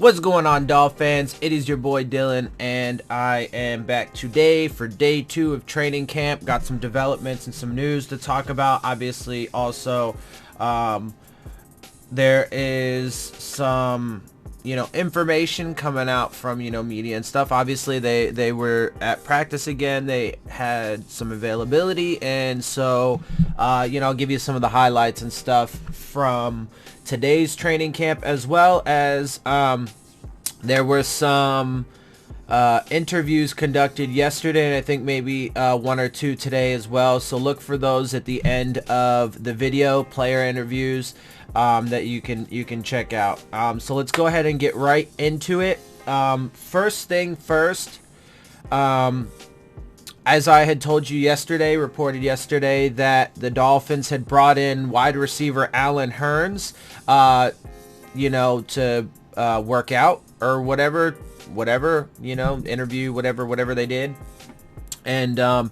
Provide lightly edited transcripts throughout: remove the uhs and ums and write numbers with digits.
What's going on, Dolphins? It is your boy Dillon, and I am back today for day 2 of training camp. Got some developments and some news to talk about. Obviously, also, there is some, information coming out from, media and stuff. Obviously, they were at practice again. They had some availability, and so, I'll give you some of the highlights and stuff from today's training camp, as well as there were some interviews conducted yesterday, and I think maybe 1 or 2 today as well. So look for those at the end of the video, player interviews that you can check out. So let's go ahead and get right into it. First thing first, as I had told you yesterday, reported yesterday, that the Dolphins had brought in wide receiver Allen Hurns, to work out or whatever, interview, whatever they did. And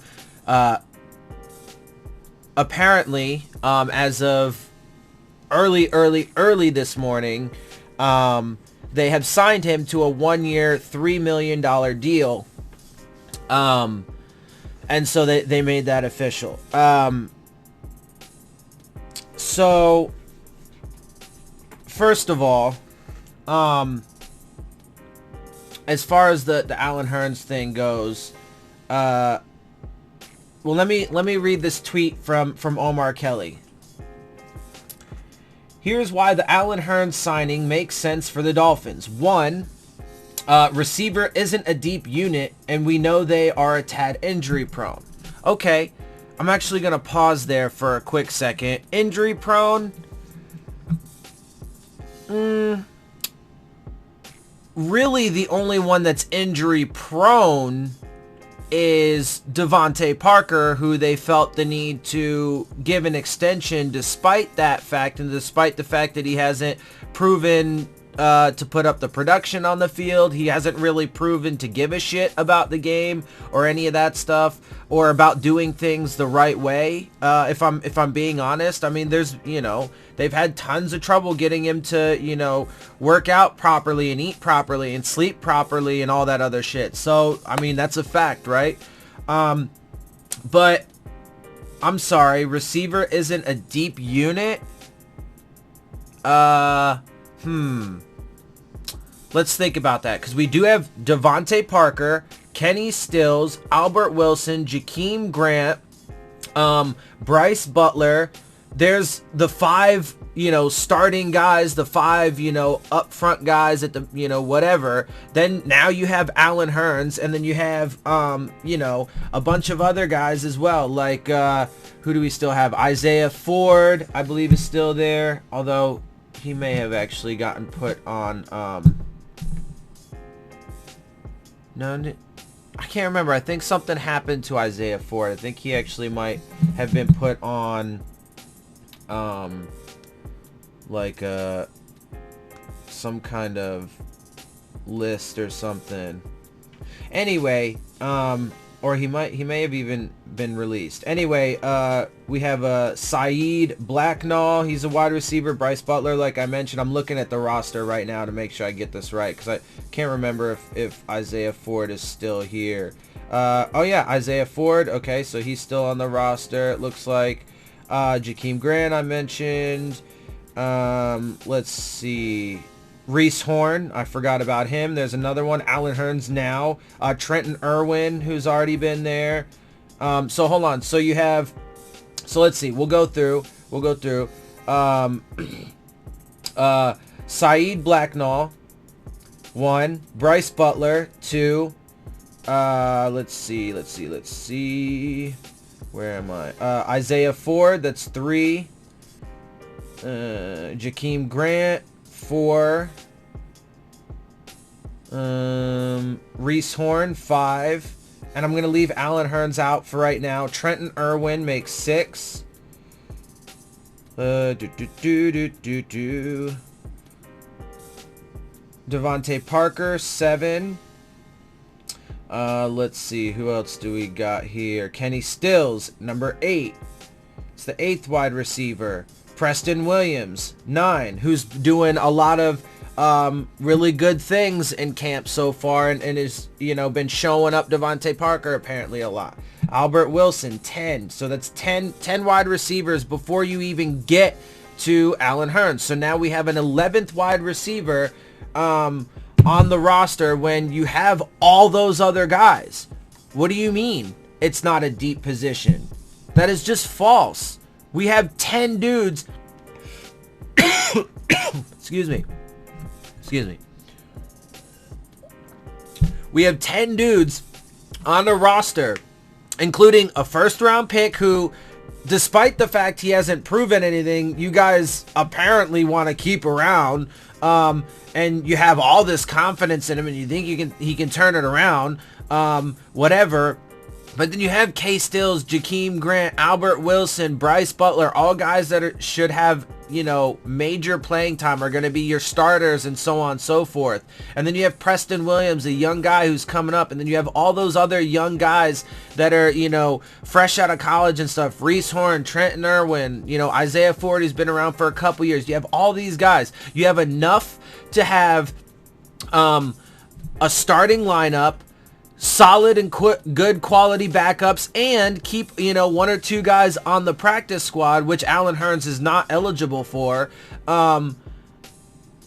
apparently, as of early this morning, they have signed him to a 1-year, $3 million deal. And so they made that official. So first of all, as far as the Allen Hurns thing goes, well, let me read this tweet from Omar Kelly. Here's why the Allen Hurns signing makes sense for the Dolphins. 1, receiver isn't a deep unit, and we know they are a tad injury prone. Okay, I'm actually going to pause there for a quick second. Injury prone? Really, the only one that's injury prone is Devontae Parker, who they felt the need to give an extension despite that fact, and despite the fact that he hasn't proven to put up the production on the field. He hasn't really proven to give a shit about the game or any of that stuff, or about doing things the right way. If I'm being honest, I mean, there's, they've had tons of trouble getting him to, work out properly and eat properly and sleep properly and all that other shit. So, I mean, that's a fact, right? But I'm sorry, receiver isn't a deep unit. Let's think about that, because we do have Devontae Parker, Kenny Stills, Albert Wilson, Jakeem Grant, Bryce Butler. There's the 5, starting guys, the 5, up front guys at the, whatever. Then now you have Allen Hurns, and then you have, a bunch of other guys as well. Like, who do we still have? Isaiah Ford, I believe, is still there, although he may have actually gotten put on, no, I can't remember. I think something happened to Isaiah Ford. I think he actually might have been put on, some kind of list or something. Anyway, or he may have even been released. Anyway, we have Saeed Blacknall. He's a wide receiver. Bryce Butler, like I mentioned. I'm looking at the roster right now to make sure I get this right, because I can't remember if Isaiah Ford is still here. Oh yeah, Isaiah Ford. Okay, so he's still on the roster, it looks like. Jakeem Grant, I mentioned. Let's see. Reese Horn, I forgot about him. There's another one. Allen Hurns now. Trenton Irwin, who's already been there. So hold on. So you have, so let's see. We'll go through. Saeed Blacknall, 1. Bryce Butler, 2. Let's see. Where am I? Isaiah Ford, that's 3. Jakeem Grant, 4. Reese Horn, 5. And I'm going to leave Allen Hurns out for right now. Trenton Irwin makes 6. Devontae Parker, 7. Let's see, who else do we got here? Kenny Stills, number 8. It's the 8th wide receiver. Preston Williams, 9, who's doing a lot of really good things in camp so far, and is, been showing up Devontae Parker apparently a lot. Albert Wilson, 10. So that's 10 wide receivers before you even get to Allen Hurns. So now we have an 11th wide receiver on the roster when you have all those other guys. What do you mean it's not a deep position? That is just false. We have 10 dudes. Excuse me. We have 10 dudes on the roster, including a first-round pick who, despite the fact he hasn't proven anything, you guys apparently want to keep around, and you have all this confidence in him, and you think he can turn it around, whatever. But then you have K. Stills, Jakeem Grant, Albert Wilson, Bryce Butler, all guys that should have, major playing time, are going to be your starters, and so on and so forth. And then you have Preston Williams, a young guy who's coming up. And then you have all those other young guys that are, fresh out of college and stuff. Reese Horn, Trenton Irwin, Isaiah Ford, who's been around for a couple years. You have all these guys. You have enough to have a starting lineup, solid and good quality backups, and keep, one or two guys on the practice squad, which Allen Hurns is not eligible for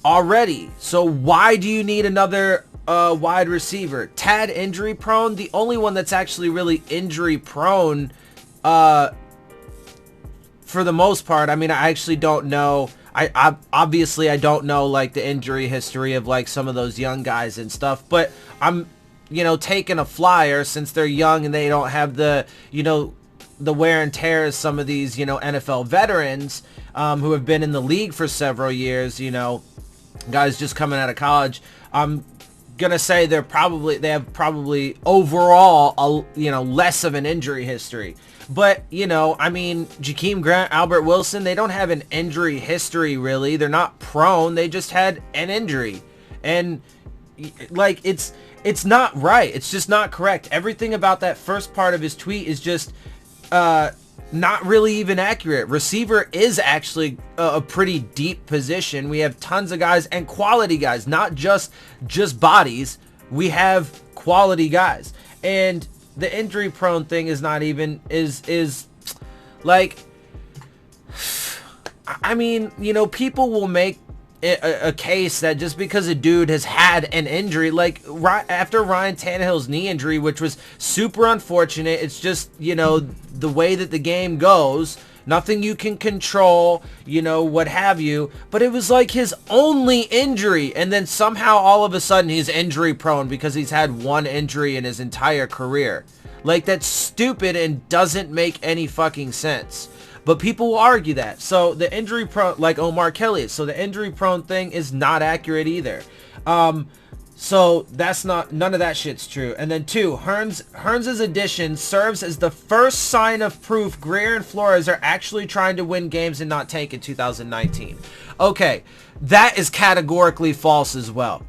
already. So why do you need another wide receiver? Tad injury prone? The only one that's actually really injury prone for the most part. I mean, I actually don't know. I obviously I don't know like the injury history of like some of those young guys and stuff, but I'm taking a flyer since they're young and they don't have the, the wear and tear as some of these, NFL veterans who have been in the league for several years, guys just coming out of college. I'm going to say they have probably overall, less of an injury history. But, I mean, Jakeem Grant, Albert Wilson, they don't have an injury history really. They're not prone. They just had an injury. And like, it's not right. It's just not correct. Everything about that first part of his tweet is just not really even accurate. Receiver is actually a pretty deep position. We have tons of guys and quality guys, not just bodies. We have quality guys. And the injury prone thing is not even, is like, I mean, people will make a case that just because a dude has had an injury, like after Ryan Tannehill's knee injury, which was super unfortunate, it's just, the way that the game goes, nothing you can control, what have you, but it was like his only injury, and then somehow all of a sudden he's injury prone because he's had one injury in his entire career. Like, that's stupid and doesn't make any fucking sense. But people will argue that. So the injury prone, like Omar Kelly is. So the injury prone thing is not accurate either. So that's not, none of that shit's true. And then 2, Hurns' addition serves as the first sign of proof Greer and Flores are actually trying to win games and not tank in 2019. Okay, that is categorically false as well.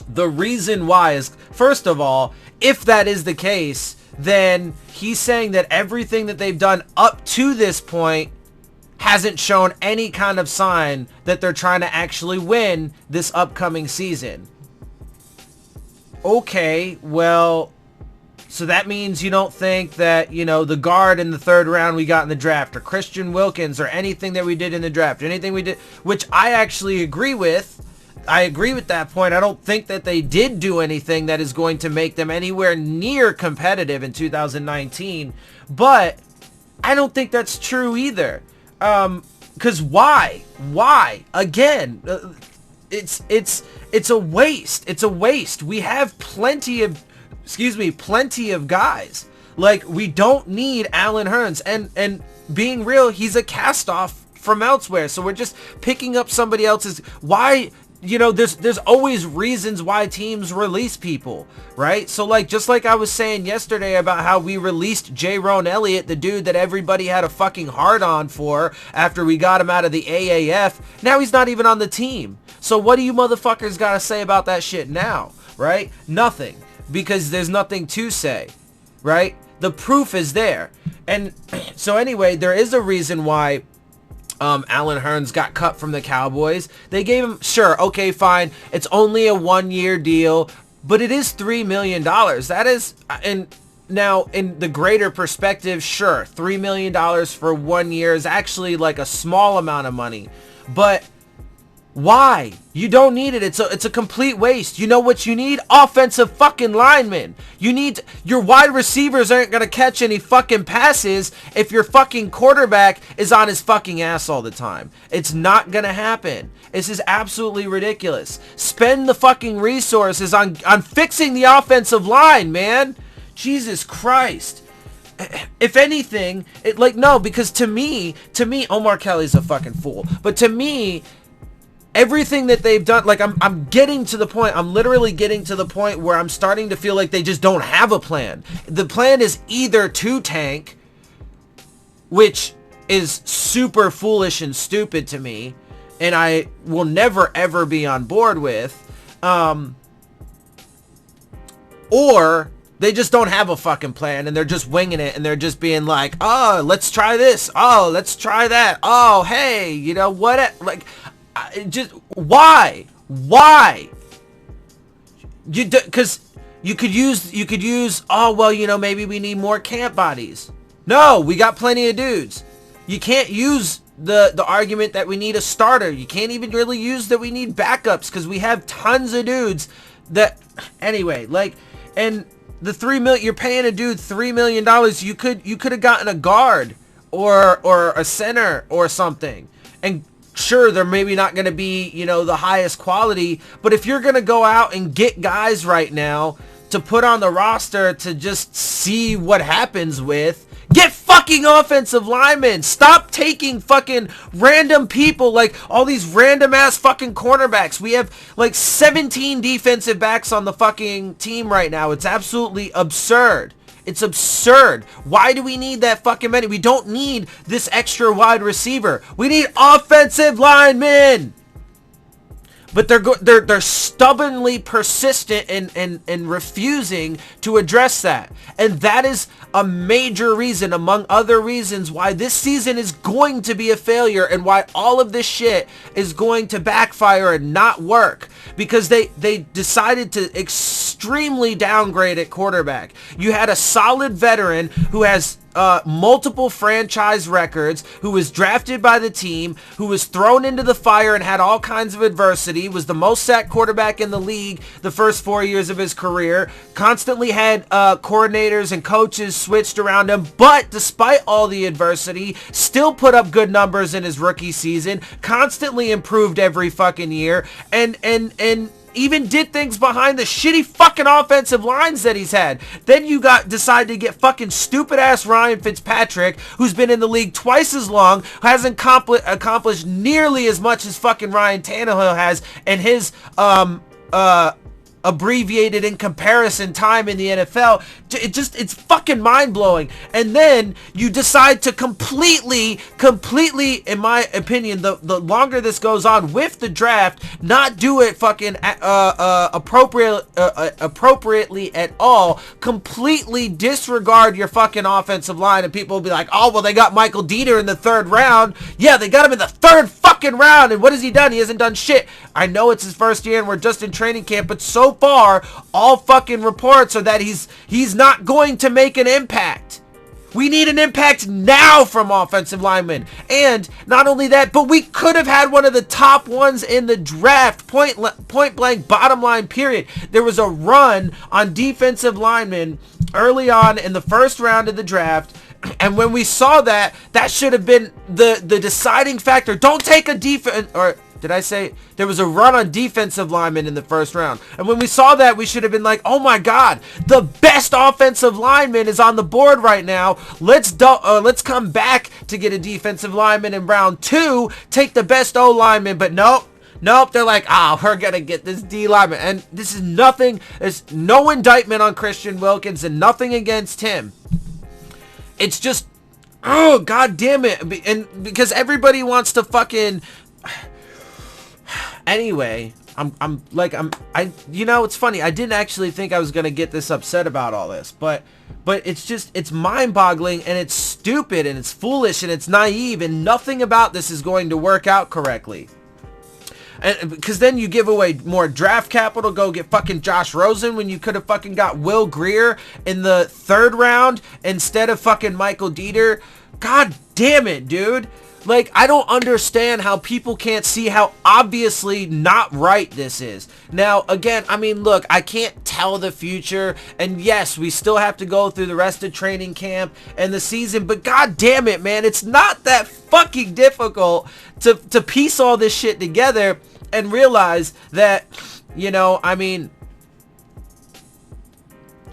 The reason why is, first of all, if that is the case, then he's saying that everything that they've done up to this point hasn't shown any kind of sign that they're trying to actually win this upcoming season. Okay, well, so that means you don't think that, the guard in the 3rd round we got in the draft, or Christian Wilkins, or anything that we did in the draft, anything we did, which I actually agree with. I agree with that point. I don't think that they did do anything that is going to make them anywhere near competitive in 2019, but I don't think that's true either. Because why? Again, it's a waste. It's a waste. We have plenty of guys. Like, we don't need Allen Hurns, and being real, he's a cast off from elsewhere. So we're just picking up somebody else's. Why? There's always reasons why teams release people, right? So like, just like I was saying yesterday about how we released J-Ron Elliott, the dude that everybody had a fucking hard on for after we got him out of the AAF. Now he's not even on the team. So what do you motherfuckers got to say about that shit now, right? Nothing, because there's nothing to say, right? The proof is there. And so anyway, there is a reason why Alan Hearns got cut from the Cowboys. They gave him, sure, okay, fine. It's only a 1-year deal, but it is $3 million. That is, and now in the greater perspective, sure, $3 million for 1 year is actually like a small amount of money, but why? You don't need it. It's a complete waste. You know what you need? Offensive fucking linemen. You need, your wide receivers aren't going to catch any fucking passes if your fucking quarterback is on his fucking ass all the time. It's not going to happen. This is absolutely ridiculous. Spend the fucking resources on fixing the offensive line, man. Jesus Christ. If anything, no, because to me, Omar Kelly's a fucking fool. But to me, everything that they've done, like, I'm getting to the point, I'm literally getting to the point where I'm starting to feel like they just don't have a plan. The plan is either to tank, which is super foolish and stupid to me, and I will never ever be on board with, or they just don't have a fucking plan and they're just winging it and they're just being like, oh, let's try this, oh, let's try that, oh, hey, you know what, like, just why because you could use oh, well, you know, maybe we need more camp bodies. No, we got plenty of dudes. You can't use the argument that we need a starter. You can't even really use that we need backups, because we have tons of dudes that, anyway, like, and the $3 million, you're paying a dude $3 million. You could have gotten a guard or a center or something, and sure, they're maybe not going to be, you know, the highest quality, but if you're going to go out and get guys right now to put on the roster to just see what happens with, get fucking offensive linemen. Stop taking fucking random people, like all these random ass fucking cornerbacks. We have like 17 defensive backs on the fucking team right now. It's absolutely absurd. It's absurd. Why do we need that fucking many? We don't need this extra wide receiver. We need offensive linemen. But they're stubbornly persistent in refusing to address that. And that is a major reason, among other reasons, why this season is going to be a failure and why all of this shit is going to backfire and not work. Because they decided to extremely downgrade at quarterback. You had a solid veteran who has multiple franchise records, who was drafted by the team, who was thrown into the fire and had all kinds of adversity, was the most sacked quarterback in the league the first 4 years of his career, constantly had coordinators and coaches switched around him, but despite all the adversity, still put up good numbers in his rookie season, constantly improved every fucking year, and even did things behind the shitty fucking offensive lines that he's had. Then you decided to get fucking stupid ass Ryan Fitzpatrick, who's been in the league twice as long, hasn't accomplished nearly as much as fucking Ryan Tannehill has, and his abbreviated in comparison time in the NFL. It's fucking mind-blowing. And then you decide to completely, in my opinion, the longer this goes on with the draft, not do it fucking appropriately at all, completely disregard your fucking offensive line, and people will be like, oh, well, they got Michael Dieter in the 3rd round. Yeah, they got him in the 3rd fucking round, and what has he done? He hasn't done shit. I know it's his first year and we're just in training camp, but so far, all fucking reports are that he's not going to make an impact. We need an impact now from offensive linemen. And not only that, but we could have had one of the top ones in the draft, point blank, bottom line, period. There was a run on defensive linemen early on in the 1st round of the draft. And when we saw that, that should have been the deciding factor. Don't take a defense, or did I say there was a run on defensive linemen in the 1st round? And when we saw that, we should have been like, oh my God, the best offensive lineman is on the board right now. Let's come back to get a defensive lineman in round 2, take the best O lineman. But nope, they're like, we're going to get this D lineman. And this is nothing, there's no indictment on Christian Wilkins and nothing against him. It's just, oh, God damn it. And because everybody wants to fucking... Anyway, you know, it's funny. I didn't actually think I was going to get this upset about all this, but it's mind-boggling, and it's stupid, and it's foolish, and it's naive, and nothing about this is going to work out correctly. And because then you give away more draft capital, go get fucking Josh Rosen when you could have fucking got Will Grier in the 3rd round instead of fucking Michael Dieter. God damn it, dude. Like, I don't understand how people can't see how obviously not right this is. Now, again, I mean, look, I can't tell the future, and yes, we still have to go through the rest of training camp and the season, but god damn it, man, it's not that fucking difficult to piece all this shit together and realize that, you know, I mean,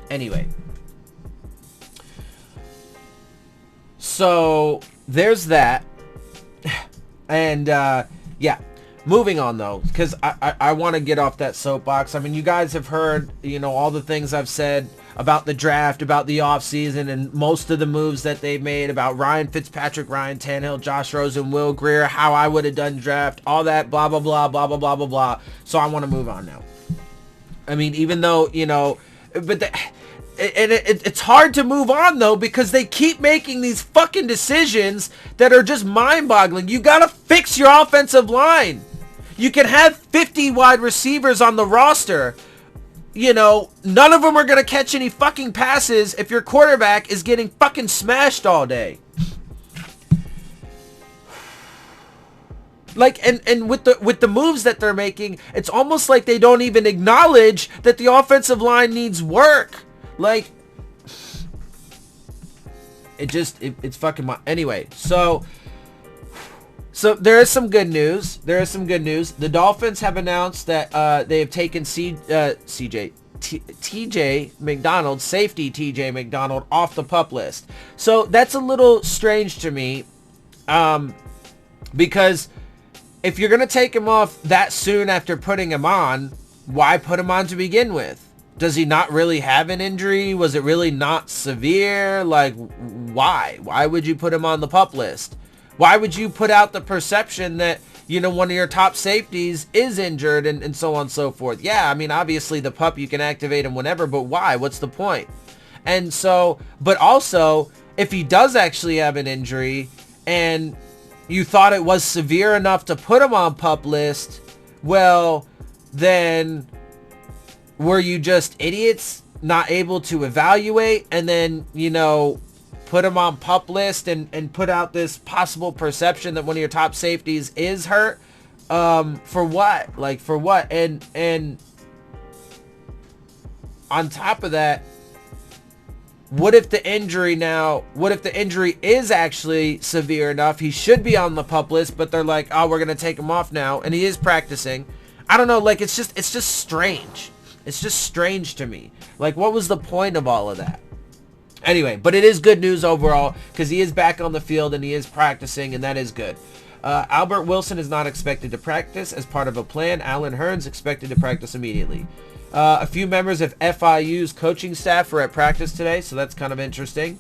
anyway. So, there's that. And yeah, moving on though, because I want to get off that soapbox. I mean, you guys have heard, you know, all the things I've said about the draft, about the offseason, and most of the moves that they've made about Ryan Fitzpatrick, Ryan Tannehill, Josh Rosen, Will Grier, how I would have done draft, all that, blah, blah, blah, blah, blah, blah, blah, blah. So I want to move on now. I mean, even though, you know, but it's hard to move on though, because they keep making these fucking decisions that are just mind-boggling. You gotta fix your offensive line. You can have 50 wide receivers on the roster. You know, none of them are gonna catch any fucking passes if your quarterback is getting fucking smashed all day. Like, and with the moves that they're making, it's almost like they don't even acknowledge that the offensive line needs work. Like, it's fucking anyway. So there is some good news. The Dolphins have announced that they have taken TJ McDonald, safety TJ McDonald, off the PUP list. So that's a little strange to me, because if you're gonna take him off that soon after putting him on, why put him on to begin with? Does he not really have an injury? Was it really not severe? Like, why? Why would you put him on the PUP list? Why would you put out the perception that, you know, one of your top safeties is injured and so on and so forth? Yeah, I mean, obviously the PUP, you can activate him whenever, but why? What's the point? And so, but also, if he does actually have an injury and you thought it was severe enough to put him on PUP list, well, then were you just idiots not able to evaluate and then, you know, put him on PUP list and put out this possible perception that one of your top safeties is hurt? For what? Like, for what? And on top of that, what if the injury is actually severe enough? He should be on the PUP list, but they're like, oh, we're going to take him off now. And he is practicing. I don't know. Like, it's just strange. It's just strange to me. Like, what was the point of all of that? Anyway, but it is good news overall, because he is back on the field and he is practicing, and that is good. Albert Wilson is not expected to practice as part of a plan. Alan Hearn's expected to practice immediately. A few members of FIU's coaching staff were at practice today, so that's kind of interesting.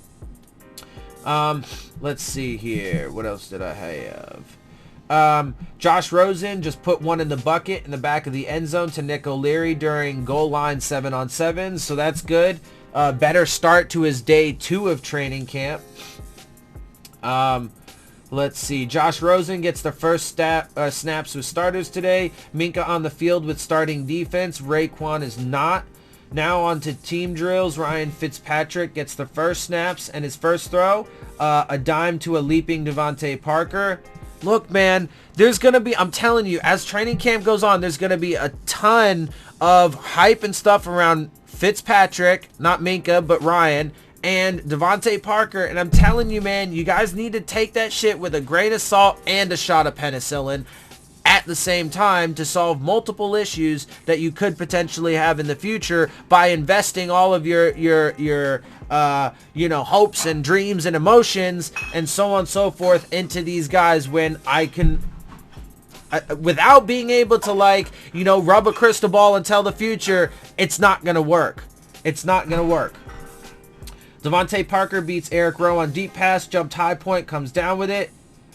Let's see here. What else did I have? Josh Rosen just put one in the bucket in the back of the end zone to Nick O'Leary during goal line 7-on-7, so that's good. Better start to his day 2 of training camp. Let's see. Josh Rosen gets the first snaps with starters today. Minka on the field with starting defense. Raekwon is not. Now on to team drills. Ryan Fitzpatrick gets the first snaps and his first throw. A dime to a leaping Devontae Parker. Look, man, there's going to be, I'm telling you, as training camp goes on, there's going to be a ton of hype and stuff around Fitzpatrick, not Minka, but Ryan, and Devontae Parker. And I'm telling you, man, you guys need to take that shit with a grain of salt and a shot of penicillin at the same time to solve multiple issues that you could potentially have in the future by investing all of your you know, hopes and dreams and emotions and so on and so forth into these guys, when I can, without being able to, like, you know, rub a crystal ball and tell the future, it's not going to work. It's not going to work. Devontae Parker beats Eric Rowe on deep pass, jumped high point, comes down with it.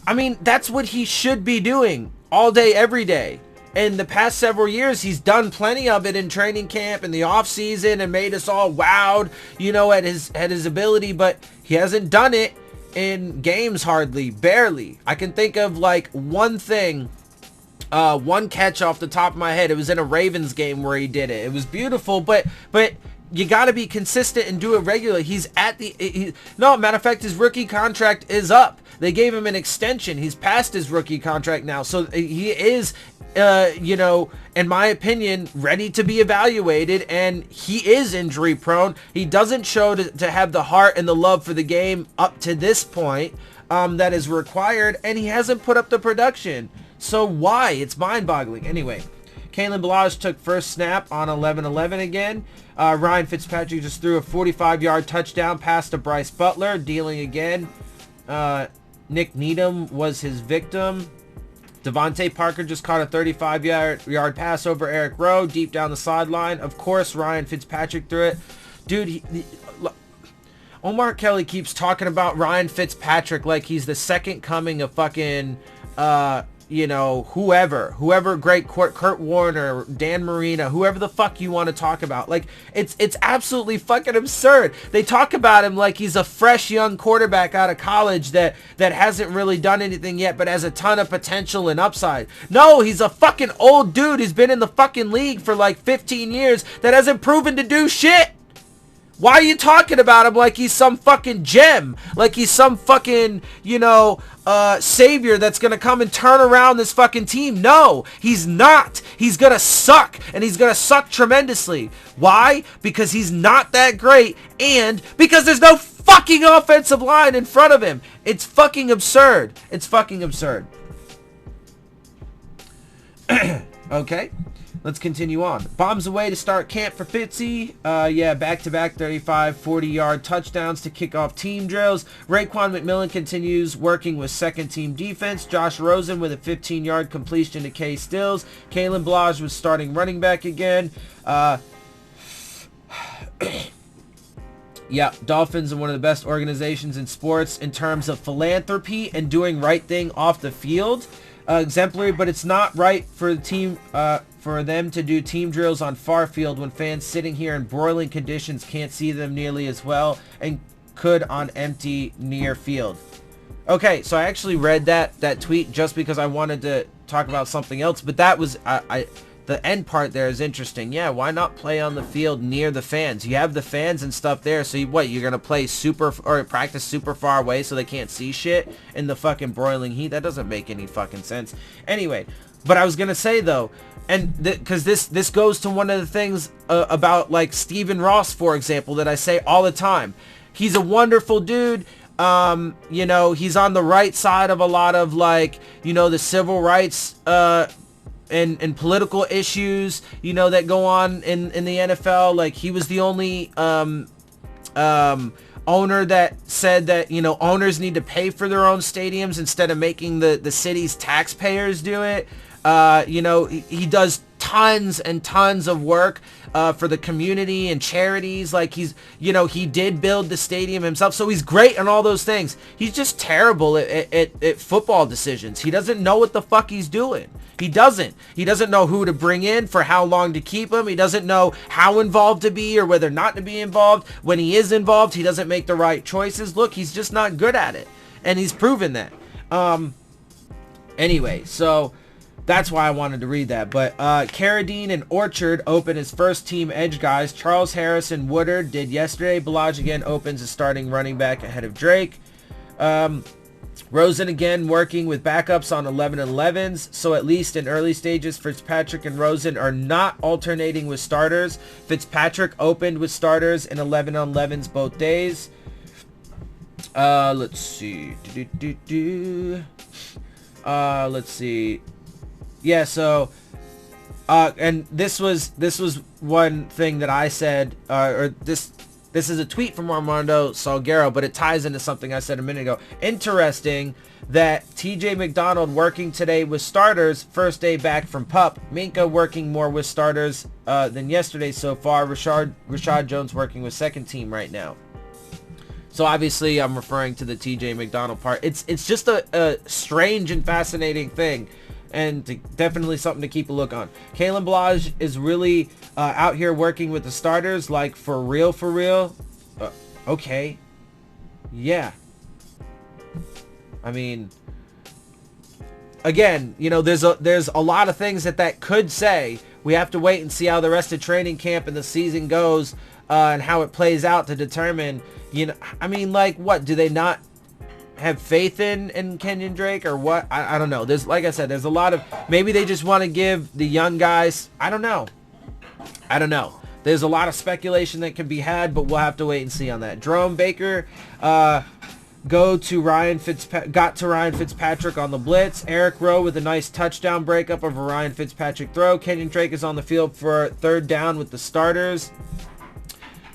I mean, that's what he should be doing all day, every day. in the past several years, he's done plenty of it in training camp in the off season and made us all wowed, you know, at his ability, but he hasn't done it in games hardly, barely. I can think of like one thing, one catch off the top of my head. It was in a Ravens game where he did it. It was beautiful, but you got to be consistent and do it regularly. He's at the... no, matter of fact, his rookie contract is up. They gave him an extension. He's past his rookie contract now. So he is, you know, in my opinion, ready to be evaluated. And he is injury prone. He doesn't show to have the heart and the love for the game up to this point that is required. And he hasn't put up the production. So why? It's mind-boggling. Anyway, Kalen Ballage took first snap on 11-11 again. Ryan Fitzpatrick just threw a 45-yard touchdown pass to Bryce Butler, dealing again. Nick Needham was his victim. Devontae Parker just caught a 35-yard pass over Eric Rowe deep down the sideline. Of course, Ryan Fitzpatrick threw it. Dude, Omar Kelly keeps talking about Ryan Fitzpatrick like he's the second coming of fucking... you know, whoever great Kurt Warner, Dan Marino, whoever the fuck you want to talk about. Like, it's absolutely fucking absurd. They talk about him like he's a fresh young quarterback out of college that hasn't really done anything yet, but has a ton of potential and upside. No, he's a fucking old dude who's been in the fucking league for like 15 years that hasn't proven to do shit. Why are you talking about him like he's some fucking gem? Like he's some fucking, you know, savior that's going to come and turn around this fucking team? No, he's not. He's going to suck, and he's going to suck tremendously. Why? Because he's not that great, and because there's no fucking offensive line in front of him. It's fucking absurd. It's fucking absurd. Okay. Let's continue on. Bombs away to start camp for Fitzy. Yeah, back-to-back 35, 40-yard touchdowns to kick off team drills. Raekwon McMillan continues working with second-team defense. Josh Rosen with a 15-yard completion to K. Stills. Kalen Ballage was starting running back again. Yeah, Dolphins are one of the best organizations in sports in terms of philanthropy and doing right thing off the field. Exemplary, but it's not right for the team... for them to do team drills on far field when fans sitting here in broiling conditions can't see them nearly as well and could on empty near field. Okay, so I actually read that tweet just because I wanted to talk about something else, but that was the end part there is interesting. Yeah, why not play on the field near the fans? You have the fans and stuff there, so you're gonna play practice super far away so they can't see shit in the fucking broiling heat? That doesn't make any fucking sense. Anyway, but I was gonna say though, and because this goes to one of the things about like Stephen Ross, for example, that I say all the time. He's a wonderful dude. You know, he's on the right side of a lot of like, you know, the civil rights and political issues, you know, that go on in the NFL. Like he was the only owner that said that, you know, owners need to pay for their own stadiums instead of making the city's taxpayers do it. You know, he does tons and tons of work for the community and charities. Like he's, you know, he did build the stadium himself, so he's great on all those things. He's just terrible at football decisions. He doesn't know what the fuck he's doing. He doesn't know who to bring in, for how long to keep him. He doesn't know how involved to be or whether not to be involved. When he is involved, he doesn't make the right choices. Look, he's just not good at it, and he's proven that. Anyway, so that's why I wanted to read that. But Carradine and Orchard open as first team edge guys. Charles Harris and Woodard did yesterday. Ballage again opens as starting running back ahead of Drake. Rosen again working with backups on 11-11s. So at least in early stages, Fitzpatrick and Rosen are not alternating with starters. Fitzpatrick opened with starters in 11-11s both days. Let's see. Let's see. Yeah, so and this was one thing that I said, or this is a tweet from Armando Salguero, but it ties into something I said a minute ago. Interesting that TJ McDonald working today with starters, first day back from PUP. Minka working more with starters than yesterday so far. Rashad Jones working with second team right now. So obviously I'm referring to the TJ McDonald part. It's just a strange and fascinating thing and definitely something to keep a look on. Kalen Balaj is really out here working with the starters, like for real, for real. Okay. Yeah. I mean, again, you know, there's a lot of things that could say. We have to wait and see how the rest of training camp and the season goes, and how it plays out to determine, you know, I mean, like, what, do they not have faith in Kenyon Drake or what? I don't know. There's, like I said, there's a lot of, maybe they just want to give the young guys, I don't know. There's a lot of speculation that can be had, but we'll have to wait and see on that. Jerome Baker got to Ryan Fitzpatrick on the blitz. Eric Rowe with a nice touchdown breakup of a Ryan Fitzpatrick throw. Kenyon Drake is on the field for third down with the starters.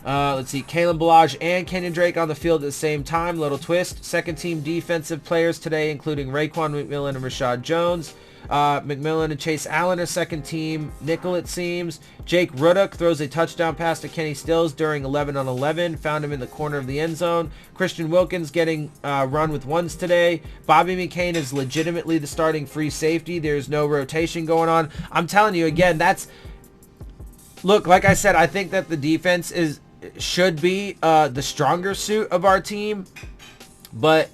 Let's see, Kalen Balaj and Kenyon Drake on the field at the same time. Little twist. Second team defensive players today, including Raekwon McMillan and Rashad Jones. McMillan and Chase Allen are second team nickel, it seems. Jake Ruddock throws a touchdown pass to Kenny Stills during 11-on-11. Found him in the corner of the end zone. Christian Wilkins getting run with ones today. Bobby McCain is legitimately the starting free safety. There's no rotation going on. I'm telling you, again, that's... Look, like I said, I think that the defense should be the stronger suit of our team. But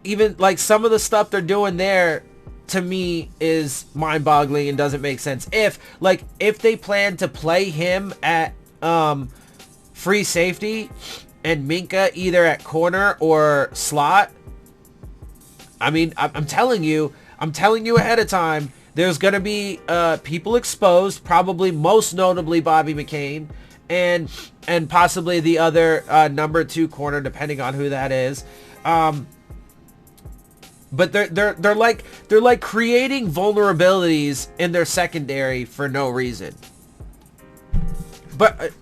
even like some of the stuff they're doing there, to me, is mind-boggling and doesn't make sense. If they plan to play him at free safety and Minka either at corner or slot, I mean, I'm telling you ahead of time, there's going to be people exposed, probably most notably Bobby McCain and possibly the other number 2 corner, depending on who that is. But they're like creating vulnerabilities in their secondary for no reason. But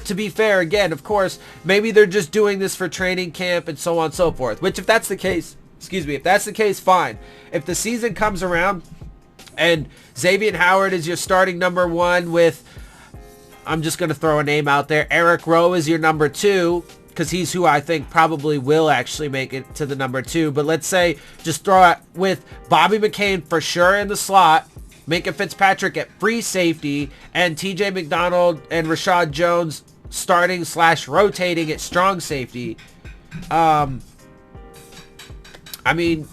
to be fair, again, of course, maybe they're just doing this for training camp and so on and so forth. Which, if that's the case, if that's the case, fine. If the season comes around and Xavier Howard is your starting number 1 with, I'm just gonna throw a name out there, Eric Rowe is your number 2. Because he's who I think probably will actually make it to the number 2. But let's say just throw it with Bobby McCain for sure in the slot, Minka Fitzpatrick at free safety, and TJ McDonald and Rashad Jones starting / rotating at strong safety. I mean,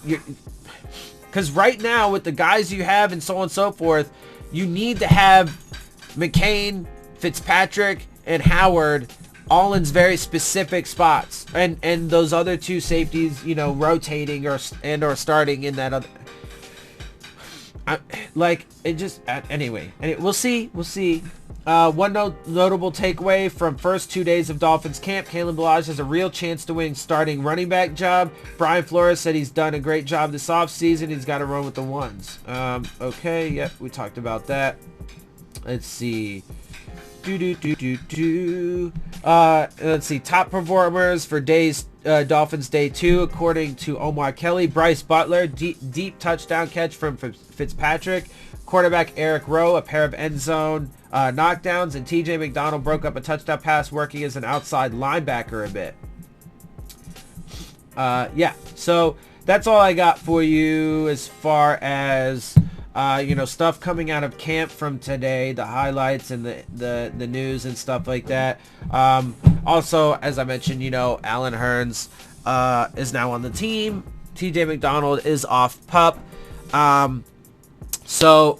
because right now with the guys you have and so on and so forth, you need to have McCain, Fitzpatrick, and Howard all in very specific spots, and those other 2 safeties, you know, rotating or starting in that other. Anyway, we'll see. One notable takeaway from first 2 days of Dolphins camp: Kalen Balaj has a real chance to win starting running back job. Brian Flores said he's done a great job this offseason. He's got to run with the ones. Okay, yep, we talked about that. Let's see. Let's see, top performers for Dolphins day 2, according to Omar Kelly. Bryce Butler, deep touchdown catch from Fitzpatrick. Quarterback Eric Rowe, a pair of end zone knockdowns, and TJ McDonald broke up a touchdown pass working as an outside linebacker a bit. Yeah, so that's all I got for you as far as you know, stuff coming out of camp from today, the highlights and the news and stuff like that. Also, as I mentioned, you know, Allen Hurns is now on the team. TJ McDonald is off PUP. So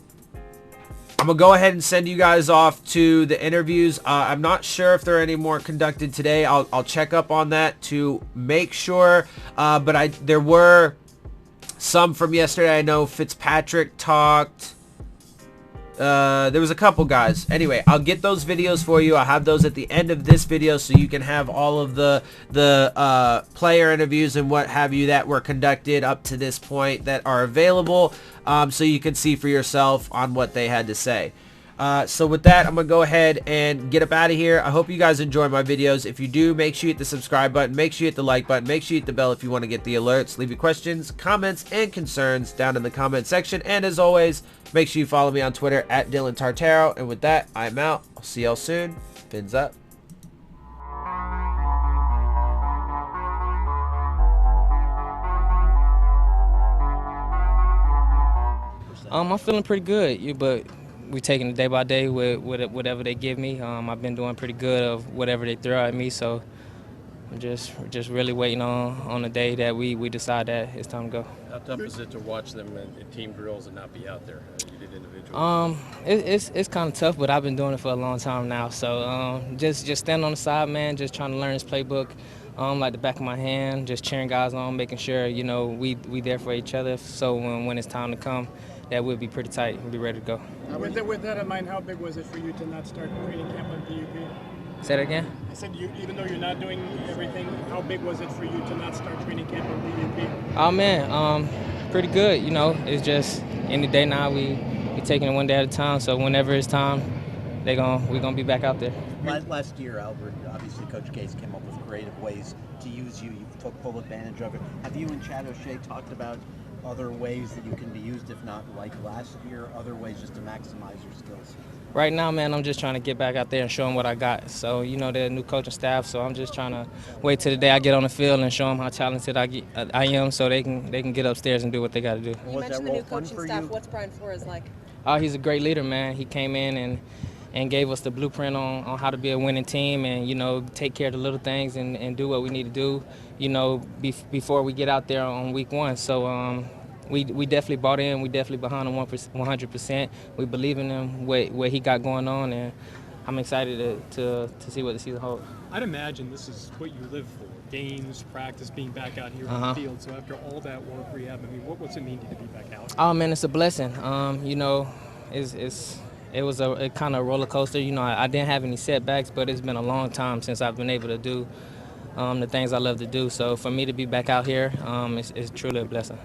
I'm gonna go ahead and send you guys off to the interviews. I'm not sure if there are any more conducted today. I'll check up on that to make sure. But there were some from yesterday. I know Fitzpatrick talked. There was a couple guys. Anyway, I'll get those videos for you. I'll have those at the end of this video so you can have all of the player interviews and what have you that were conducted up to this point that are available, so you can see for yourself on what they had to say. So with that, I'm going to go ahead and get up out of here. I hope you guys enjoy my videos. If you do, make sure you hit the subscribe button. Make sure you hit the like button. Make sure you hit the bell if you want to get the alerts. Leave your questions, comments, and concerns down in the comment section. And as always, make sure you follow me on Twitter at Dillon Tartaro. And with that, I'm out. I'll see y'all soon. Phins up. I'm feeling pretty good, but we taking it day by day with whatever they give me. I've been doing pretty good of whatever they throw at me, so I'm just really waiting on the day that we decide that it's time to go. How tough is it to watch them in team drills and not be out there? You did individually. It's kind of tough, but I've been doing it for a long time now. So just standing on the side, man, just trying to learn this playbook, like the back of my hand, just cheering guys on, making sure we there for each other. So when it's time to come, that we'll be pretty tight and be ready to go. With that in mind, how big was it for you to not start training camp on PUP? Say that again? I said, even though you're not doing everything, how big was it for you to not start training camp on PUP? Oh man, pretty good. It's just any day now we taking it one day at a time. So whenever it's time, we're gonna be back out there. Last year, Albert, obviously Coach Case came up with creative ways to use you. You took full advantage of it. Have you and Chad O'Shea talked about other ways that you can be used, if not like last year, other ways just to maximize your skills? Right now, man, I'm just trying to get back out there and show them what I got. So, they're a new coaching staff, so I'm just trying to wait till the day I get on the field and show them how talented I am, so they can get upstairs and do what they got to do. You mentioned the new coaching staff. What's Brian Flores like? He's a great leader, man. He came in and gave us the blueprint on how to be a winning team and, take care of the little things and do what we need to do, before we get out there on week one. So, we definitely bought in. We definitely behind him 100%. We believe in him, what he got going on, and I'm excited to see what the season holds. I'd imagine this is what you live for: games, practice, being back out here on the field. So after all that work, rehab, what's it mean to be back out? Oh man, it's a blessing. It was a kind of roller coaster. I didn't have any setbacks, but it's been a long time since I've been able to do the things I love to do. So for me to be back out here, it's truly a blessing.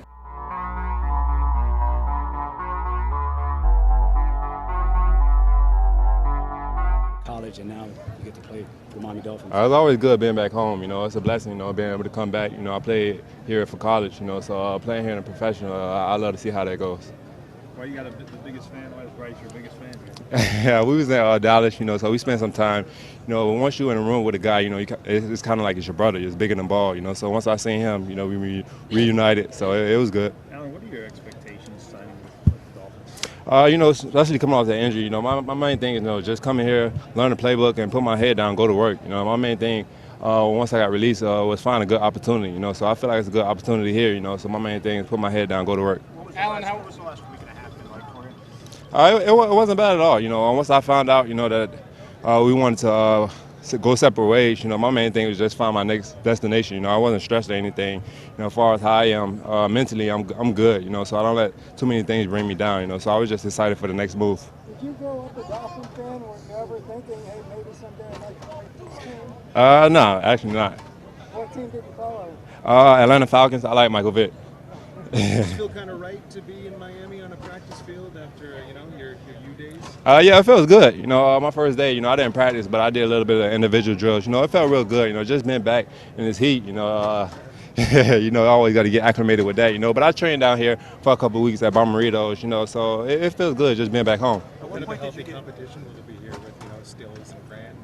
College, and now you get to play for Miami Dolphins. It's always good being back home. It's a blessing, being able to come back. I played here for college, so playing here in a professional, I love to see how that goes. Why you got the biggest fan? Why is Bryce your biggest fan? Yeah, we was in Dallas, so we spent some time. Once you're in a room with a guy, it's kind of like it's your brother. It's bigger than ball, So once I seen him, we reunited. So it was good. Alan, what are your expectations signing with the Dolphins? Especially coming off that injury, my main thing is, just coming here, learn the playbook, and put my head down, go to work. My main thing, once I got released, was find a good opportunity. So I feel like it's a good opportunity here. So my main thing is put my head down, go to work. Alan, how was the last week and a half been like for you? It wasn't bad at all. Once I found out, that we wanted to go separate ways, my main thing was just find my next destination. I wasn't stressed or anything. As far as how I am mentally, I'm good. So I don't let too many things bring me down. So I was just excited for the next move. Did you grow up a Dolphin fan, or never thinking, hey, maybe someday I might play this team? No, actually not. What team did you follow? Atlanta Falcons. I like Michael Vick. Does it feel kind of right to be in Miami on a practice field after your U days? Yeah, it feels good. My first day, I didn't practice, but I did a little bit of individual drills. It felt real good. Just being back in this heat. I always got to get acclimated with that. But I trained down here for a couple of weeks at Bomberitos. So it feels good just being back home. At what point did you competition? Will it be here with Stills and Grant?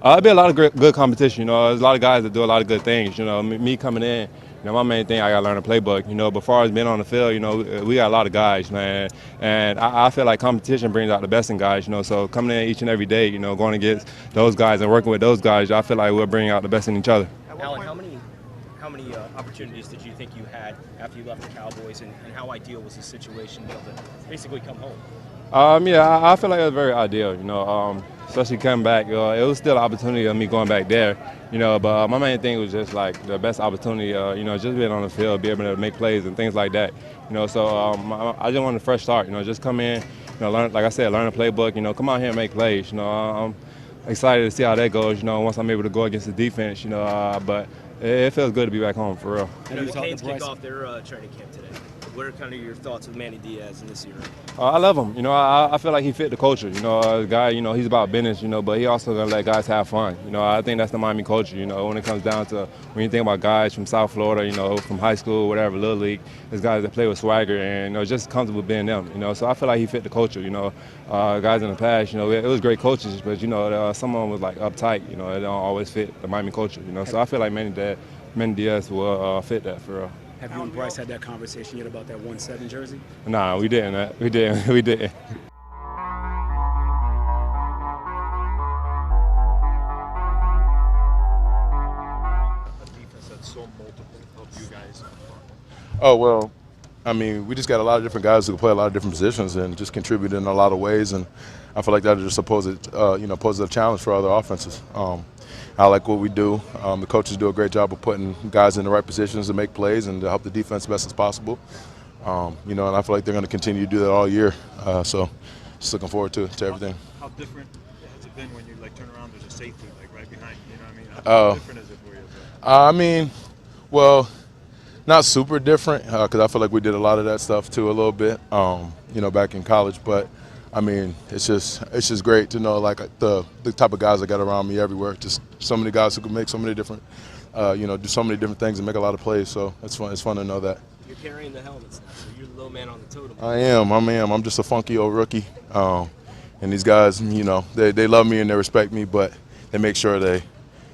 It'll be a lot of good competition. There's a lot of guys that do a lot of good things. Me coming in. My main thing, I got to learn the playbook. But as far as being on the field, we got a lot of guys, man. And I feel like competition brings out the best in guys, So coming in each and every day, going against those guys and working with those guys, I feel like we'll bring out the best in each other. Alan, how many opportunities did you think you had after you left the Cowboys, and how ideal was the situation to be able to basically come home? Yeah, I feel like it was very ideal, especially coming back. It was still an opportunity of me going back there, but my main thing was just like the best opportunity, just being on the field, be able to make plays and things like that, so I just wanted a fresh start, just come in, learn, like I said, learn the playbook, come out here and make plays, I'm excited to see how that goes, once I'm able to go against the defense, but it feels good to be back home, for real. The Canes kick off their training camp today. What are kind of your thoughts of Manny Diaz in this year? I love him. I feel like he fit the culture. A guy, he's about business, but he also going to let guys have fun. I think that's the Miami culture, when it comes down to when you think about guys from South Florida, from high school, whatever, Little League, there's guys that play with swagger and, just comfortable being them, So I feel like he fit the culture, Guys in the past, it was great coaches, but, someone was like uptight, it don't always fit the Miami culture, So I feel like Manny Diaz will fit that for real. Have you and Bryce had that conversation yet about that 1-7 jersey? Nah, we didn't. We didn't. We didn't. Oh, well, I mean, we just got a lot of different guys who can play a lot of different positions and just contribute in a lot of ways. And I feel like that just poses a challenge for other offenses. I like what we do. The coaches do a great job of putting guys in the right positions to make plays and to help the defense best as possible. And I feel like they're going to continue to do that all year. So just looking forward to everything. How different has it been when you turn around, there's a safety right behind you? You know what I mean? How different is it for you? I mean, well, not super different because I feel like we did a lot of that stuff too a little bit, back in college. But I mean, it's just great to know the type of guys I got around me everywhere. Just so many guys who can make so many different, do so many different things and make a lot of plays. So it's fun. It's fun to know that. You're carrying the helmets now, so you're the little man on the totem. I am. I'm just a funky old rookie, and these guys, they love me and they respect me, but they make sure they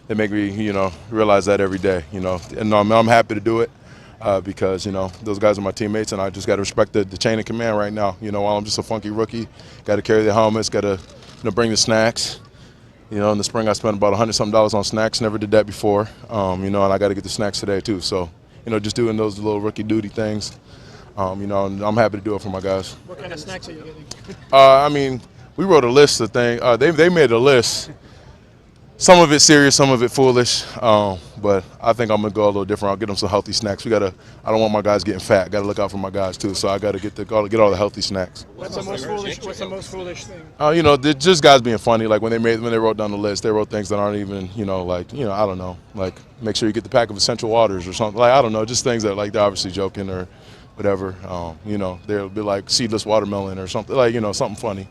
make me, realize that every day, And I'm happy to do it. Because, those guys are my teammates, and I just got to respect the chain of command right now. While I'm just a funky rookie, got to carry the helmets, got to bring the snacks. In the spring I spent about $100-something on snacks. Never did that before, and I got to get the snacks today too. So, just doing those little rookie duty things, and I'm happy to do it for my guys. What kind of snacks are you getting? I mean, we wrote a list of things. They made a list. Some of it serious, some of it foolish, but I think I'm gonna go a little different. I'll get them some healthy snacks. I don't want my guys getting fat. Got to look out for my guys too. So I got to get all the healthy snacks. What's the most foolish thing? They're just guys being funny. Like when they wrote down the list, they wrote things that aren't even, I don't know, like make sure you get the pack of essential waters or something. I don't know, just things that they're obviously joking or whatever. They'll be like seedless watermelon or something, something funny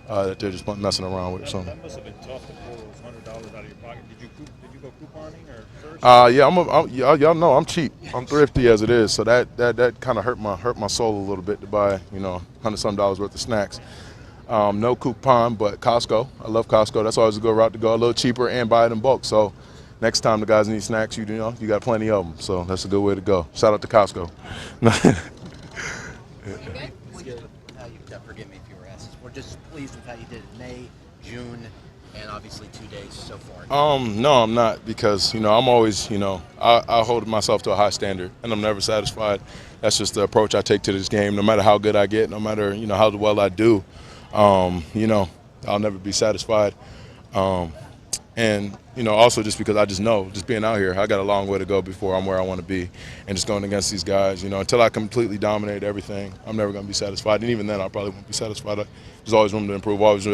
that they're just messing around with or something. That must have been tough to pull those $100 out of your pocket. Did you go couponing or first? Yeah, y'all know I'm cheap. I'm thrifty as it is, so that kind of hurt my soul a little bit to buy $100-something worth of snacks. No coupon, but Costco. I love Costco. That's always a good route to go. A little cheaper and buy it in bulk. So next time the guys need snacks, you got plenty of them. So that's a good way to go. Shout out to Costco. Forgive me if you were asked. We're just pleased with how you did it in May, June, and obviously 2 days so far. No, I'm not because I'm always I hold myself to a high standard and I'm never satisfied. That's just the approach I take to this game. No matter how good I get, no matter how well I do, I'll never be satisfied. And also just because I just know, just being out here, I got a long way to go before I'm where I want to be. And just going against these guys, until I completely dominate everything, I'm never going to be satisfied. And even then, I probably won't be satisfied. There's always room to improve, always,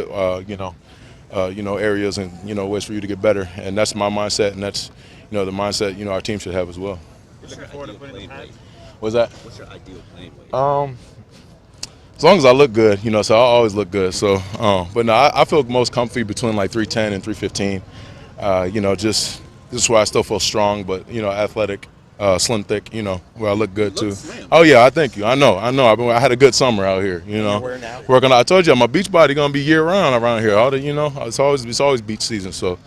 areas and, ways for you to get better. And that's my mindset, and that's, the mindset, our team should have as well. What's your ideal playing weight? What's that? What's your ideal playing weight? As long as I look good, so I always look good. So, but no, I feel most comfy between 310 and 315. This is where I still feel strong, but athletic, slim, thick. Where I look good too. Slim. Oh yeah, I thank you. I know. I had a good summer out here. Working. I told you, my beach body gonna be year round around here. It's always beach season. So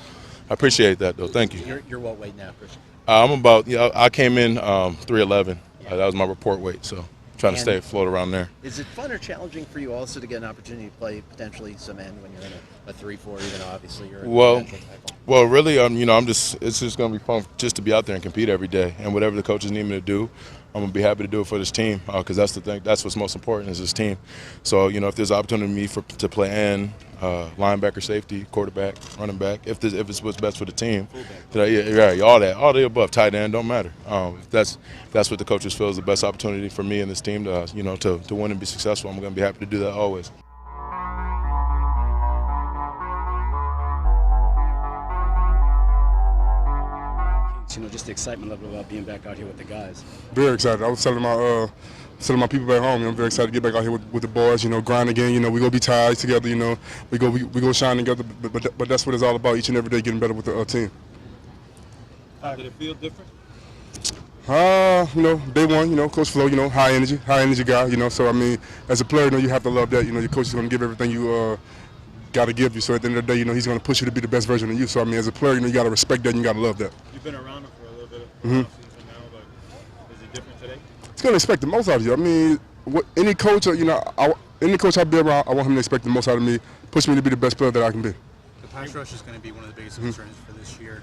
I appreciate that though. Thank you. You're what weight now, Christian? I'm about. I came in 311. That was my report weight. So. Trying to stay afloat around there. Is it fun or challenging for you also to get an opportunity to play potentially some end when you're in a 3-4, even though obviously you're well, really, it's just going to be fun just to be out there and compete every day. And whatever the coaches need me to do, I'm going to be happy to do it for this team because that's the thing. That's what's most important is this team. So, if there's an opportunity for me to play end, linebacker, safety, quarterback, running back, if it's what's best for the team, all the above, tight end, don't matter. If that's what the coaches feel is the best opportunity for me and this team to win and be successful, I'm going to be happy to do that always. Just the excitement level about being back out here with the guys. Very excited. I was telling my people back home, I'm very excited to get back out here with the boys, grind again, we gonna be tied together, we go shine together, but that's what it's all about, each and every day getting better with the team. Did it feel different? Day one, Coach Flo, high energy guy, so as a player, you have to love that, your coach is gonna give everything you got to give you, so at the end of the day, he's gonna push you to be the best version of you, so as a player, you got to respect that and you got to love that. You've been around him for a little bit of season now, but is it different today? He's going to expect the most out of you. I mean, any coach, any coach I be around, I want him to expect the most out of me, push me to be the best player that I can be. The pass rush is going to be one of the biggest concerns for this year.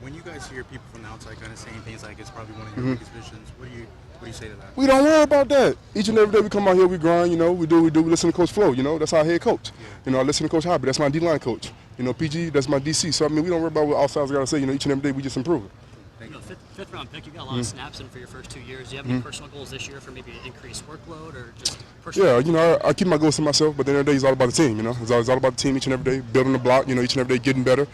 When you guys hear people from the outside kind of saying things like it's probably one of your biggest visions, what do you say to that? We don't worry about that. Each and every day we come out here, we grind, we do. We listen to Coach Flo, that's our head coach. I listen to Coach Hobby, that's my D-line coach. PG, that's my DC. So, I mean, we don't worry about what outsiders got to say. Each and every day we just improve it. Fifth round pick, you got a lot of snaps in for your first 2 years. Do you have any personal goals this year for maybe an increased workload or just personal? Yeah, I keep my goals to myself, but at the end of the day, it's all about the team, It's all about the team each and every day, building the block, each and every day getting better,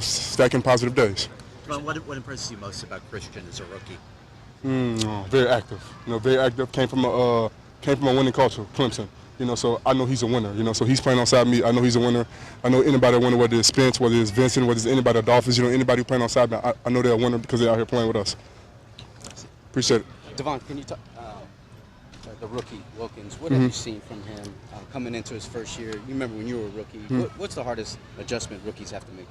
stacking positive days. What impresses you most about Christian as a rookie? Very active, very active. Came from a winning culture, Clemson. So I know he's a winner, so he's playing onside me. I know he's a winner. I know anybody that winner, whether it's Phins, whether it's Vincent, whether it's anybody at Dolphins, anybody who playing onside me, I know they're a winner because they're out here playing with us. Appreciate it. Devon, can you talk the rookie Wilkins? What have you seen from him coming into his first year? You remember when you were a rookie. What's the hardest adjustment rookies have to make?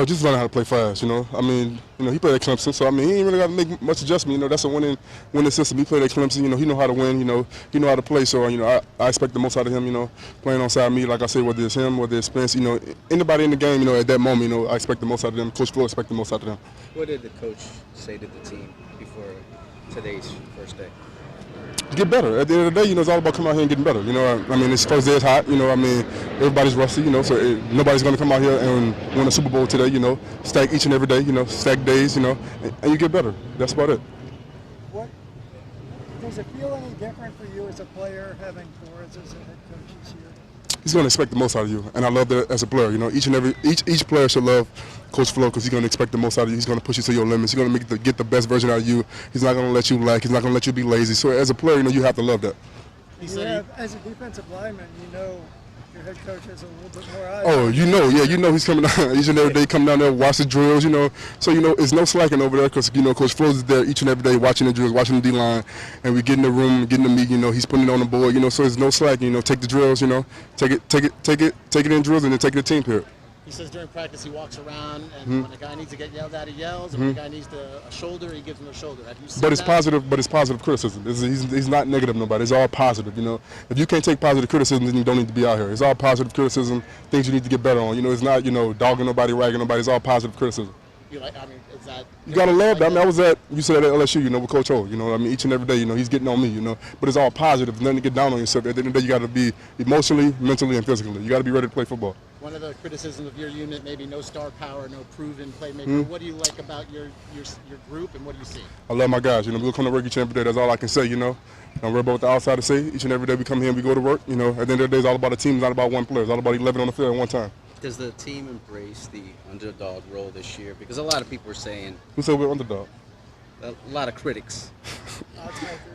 Just learning how to play fast, I mean, he played at Clemson, so I mean, he ain't really got to make much adjustment. That's a winning system. He played at Clemson, he know how to win, he know how to play. So, I expect the most out of him, playing onside me, like I say, whether it's him, whether it's Spence, anybody in the game, at that moment, I expect the most out of them. Coach Flo expect the most out of them. What did the coach say to the team before today's first day? Get better. At the end of the day, it's all about coming out here and getting better. I mean, it's first day is hot. I mean, everybody's rusty. So nobody's going to come out here and win a Super Bowl today. Stack each and every day. Stack days. And you get better. That's about it. What does it feel any different for you as a player having Flores as a head coach this year? He's going to expect the most out of you, and I love that as a player. Each player should love Coach Flo because he's going to expect the most out of you. He's going to push you to your limits. He's going to get the best version out of you. He's not going to let you lack. He's not going to let you be lazy. So as a player, you have to love that. As a defensive lineman, your head coach has a little bit more eyes. Oh, he's coming down each and every day, come down there, watch the drills, So, it's no slacking over there because, Coach Flo is there each and every day watching the drills, watching the D-line, and we get in the room, get in the meet, he's putting it on the board, so there's no slacking, take the drills, take it in drills and then take it to team period. He says during practice he walks around and when a guy needs to get yelled at, he yells, and when a guy needs a shoulder, he gives him a shoulder. Have you seen But it's that? positive criticism. He's not negative nobody. It's all positive, If you can't take positive criticism, then you don't need to be out here. It's all positive criticism, things you need to get better on. It's not, dogging nobody, ragging nobody. It's all positive criticism. Is that... You gotta love that. I mean, you said at LSU, with Coach O. I mean, each and every day, he's getting on me, But it's all positive. Nothing to get down on yourself. At the end of the day, you gotta be emotionally, mentally, and physically. You gotta be ready to play football. One of the criticisms of your unit, maybe no star power, no proven playmaker. What do you like about your group, and what do you see? I love my guys. We come to work each and every day. That's all I can say. Don't worry about what the outside say. Each and every day we come here and we go to work. At the end of the day, it's all about the team. It's not about one player. It's all about 11 on the field at one time. Does the team embrace the underdog role this year? Because a lot of people are saying... Who said we're underdog? A lot of critics. I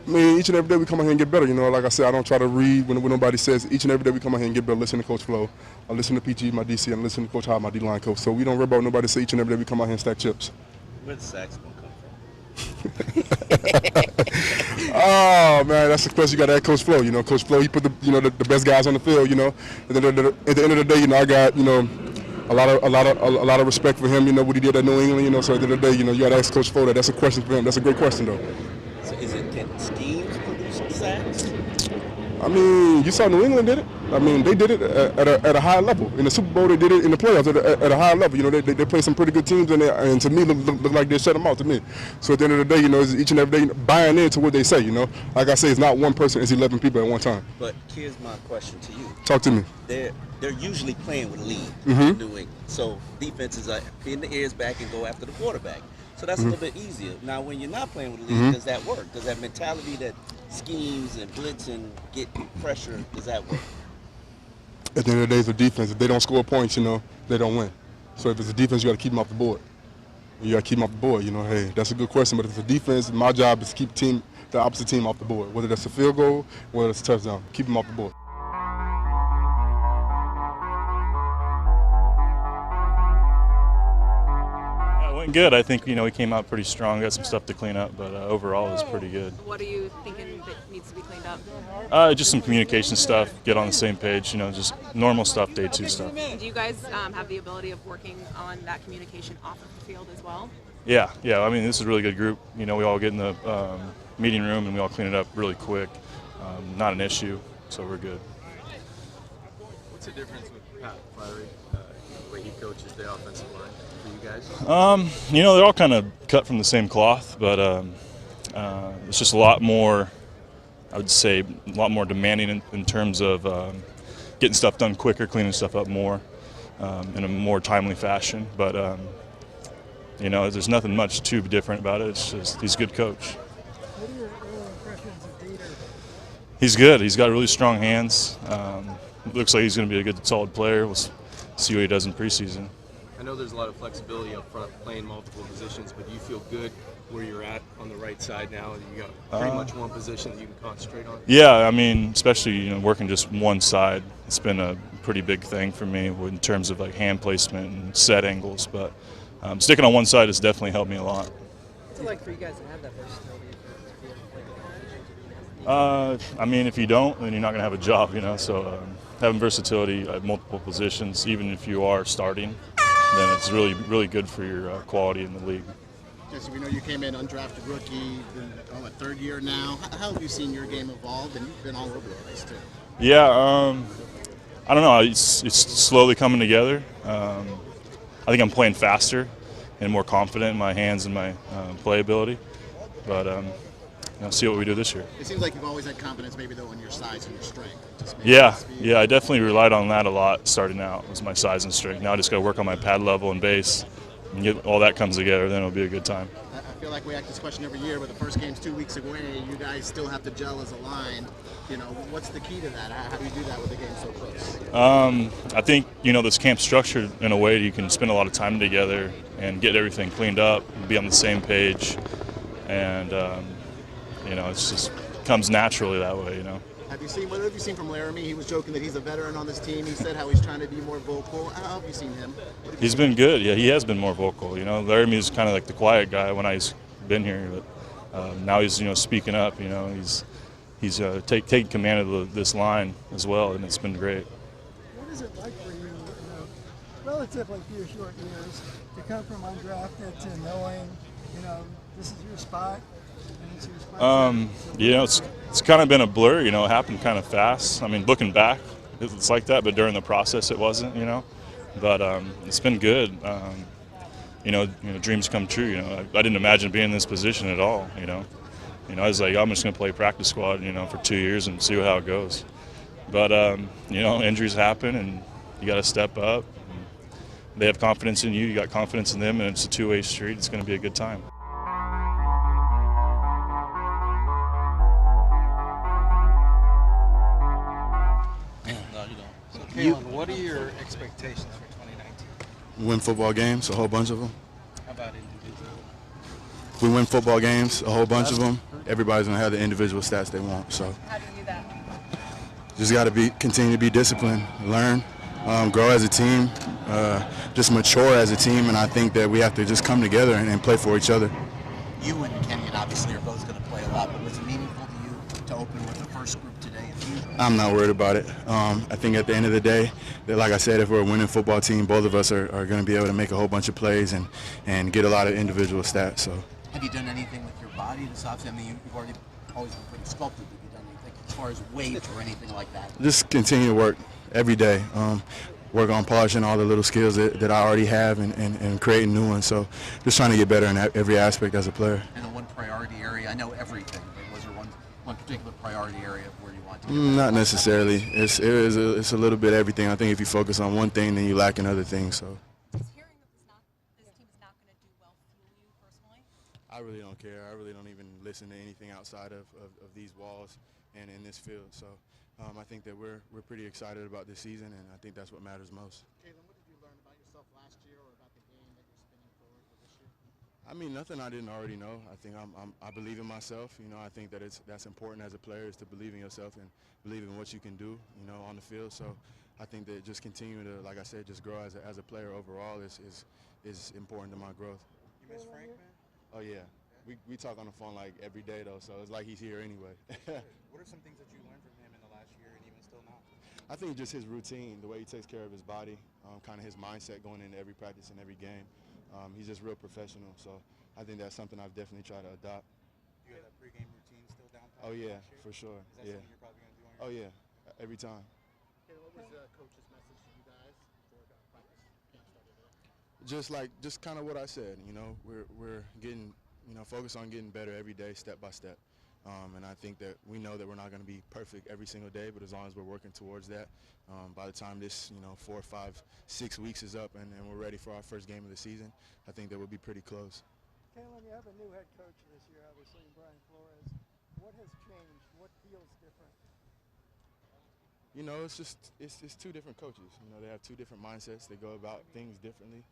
mean, each and every day we come out here and get better. Like I said, I don't try to read when nobody says. Each and every day we come out here and get better. Listen to Coach Flo. I listen to PG, my DC, and listen to Coach Howard, my D-line coach. So we don't worry about nobody say. Each and every day we come out here and stack chips. Where's the sacks going to come from? Oh man, that's the question you got to ask Coach Flo. Coach Flo, he put the best guys on the field. And then at the end of the day, I got a lot of respect for him. What he did at New England. So at the end of the day, you got to ask Coach Flo that. That's a question for him. That's a great question though. So can schemes produce sacks? I mean, you saw New England did it. I mean, they did it at a high level. In the Super Bowl, they did it in the playoffs at a high level. They play some pretty good teams, and to me, look like they shut them out to me. So at the end of the day, it's each and every day buying into what they say. Like I say, it's not one person; it's 11 people at one time. But here's my question to you. Talk to me. They're usually playing with a lead in New England. So defenses are pin the ears back and go after the quarterback. So that's a little bit easier. Now, when you're not playing with a lead, does that work? Does that mentality that schemes and blitz and get pressure, does that work? At the end of the day, it's a defense. If they don't score points, they don't win. So if it's a defense, you got to keep them off the board. You got to keep them off the board. Hey, that's a good question. But if it's a defense, my job is to keep the opposite team off the board. Whether that's a field goal, whether it's a touchdown, keep them off the board. Went good. I think, we came out pretty strong, got some stuff to clean up, but overall it was pretty good. What are you thinking that needs to be cleaned up? Just some communication stuff, get on the same page, just normal stuff, day two stuff. Do you guys have the ability of working on that communication off of the field as well? Yeah. I mean, this is a really good group. You know, we all get in the meeting room and we all clean it up really quick. Not an issue, so we're good. What's the difference with Pat Fiery, the way he coaches the offensive line for you guys? You know, they're all kind of cut from the same cloth, but it's just a lot more, I would say, a lot more demanding in terms of getting stuff done quicker, cleaning stuff up more in a more timely fashion. But, you know, there's nothing much too different about it. It's just he's a good coach. What are your early impressions of Dieter? He's good. He's got really strong hands. Looks like he's going to be a good, solid player. We'll see what he does in preseason. I know there's a lot of flexibility up front, playing multiple positions, but do you feel good where you're at on the right side now? You got pretty much one position that you can concentrate on? Yeah, I mean, especially working just one side, it's been a pretty big thing for me in terms of like hand placement and set angles. But sticking on one side has definitely helped me a lot. What's it like for you guys to have that versatility to be able to play the positions? I mean, if you don't, then you're not going to have a job, So having versatility at multiple positions, even if you are starting, then it's really, really good for your quality in the league. Jesse, we know you came in undrafted rookie, a third year now. How have you seen your game evolve? And you've been all over the place too. Yeah, I don't know. It's slowly coming together. I think I'm playing faster and more confident in my hands and my playability. But see what we do this year. It seems like you've always had confidence, maybe though, in your size and your strength. Yeah, I definitely relied on that a lot starting out. Was my size and strength. Now I just got to work on my pad level and base, and get all that comes together. Then it'll be a good time. I feel like we ask this question every year, but the first game's 2 weeks away. You guys still have to gel as a line. What's the key to that? How do you do that with the game so close? I think this camp's structured in a way you can spend a lot of time together and get everything cleaned up, and be on the same page, and it's just comes naturally that way. What have you seen from Laramie? He was joking that he's a veteran on this team. He said how he's trying to be more vocal. How have you seen him? He's been good. Yeah, he has been more vocal. Laramie's kind of like the quiet guy when I've been here, but now he's speaking up. He's taking command of this line as well, and it's been great. What is it like for you, relatively few short years, to come from undrafted to knowing, this is your spot? It's kind of been a blur. It happened kind of fast. I mean, looking back, it's like that, but during the process, it wasn't. But it's been good. Dreams come true. I didn't imagine being in this position at all. I was like, I'm just going to play practice squad, for 2 years and see how it goes. But injuries happen, and you got to step up. They have confidence in you. You got confidence in them, and it's a two-way street. It's going to be a good time. Dillon, what are your expectations for 2019? Win football games, a whole bunch of them. How about individual? We win football games, a whole bunch of them. Everybody's gonna have the individual stats they want. So How do you do that? just got to continue to be disciplined, learn, grow as a team, just mature as a team. And I think that we have to just come together and play for each other. You and Kenyon obviously are both going to play a lot, but was it meaningful to you to open with the first group today? I'm not worried about it. I think at the end of the day, that like I said, if we're a winning football team, both of us are going to be able to make a whole bunch of plays and get a lot of individual stats. So. Have you done anything with your body this offseason? I mean, you've already always been pretty sculpted. Have you done anything as far as weight or anything like that? Just continue to work every day. Work on polishing all the little skills that I already have and creating new ones. So just trying to get better in every aspect as a player. And the one priority area, I know everything, but was there one particular priority area where you want to Not necessarily. It's a little bit everything. I think if you focus on one thing, then you lack in other things. So. Does hearing that this team is not going to do well fuel you personally? I really don't care. I really don't even listen to anything outside of these walls and in this field. So I think that we're pretty excited about this season, and I think that's what matters most. Jalen, what did you learn about yourself last year or about the game that you're spinning forward for this year? I mean, nothing I didn't already know. I think I believe in myself. I think that that's important as a player, is to believe in yourself and believe in what you can do, on the field. So I think that just continuing to, like I said, just grow as a player overall is important to my growth. You miss Frank, man? Oh yeah. We talk on the phone like every day though, so it's like he's here anyway. What are some things that you learned from him in the last year and even still now? I think just his routine, the way he takes care of his body, kind of his mindset going into every practice and every game. He's just real professional. So I think that's something I've definitely tried to adopt. Do you have that pregame routine still down pat? Oh yeah, for sure. Is that Yeah. something you're probably going to do on your Oh yeah, every time. Okay, what was the coach's message to you guys before practice camp started today? Just kind of what I said. We're getting focused on getting better every day, step by step. And I think that we know that we're not going to be perfect every single day, but as long as we're working towards that, by the time this 4, 5, 6 weeks is up and we're ready for our first game of the season, I think that we'll be pretty close. Kalen, you have a new head coach this year, obviously, Brian Flores. What has changed? What feels different? It's two different coaches. They have two different mindsets. They go about things differently.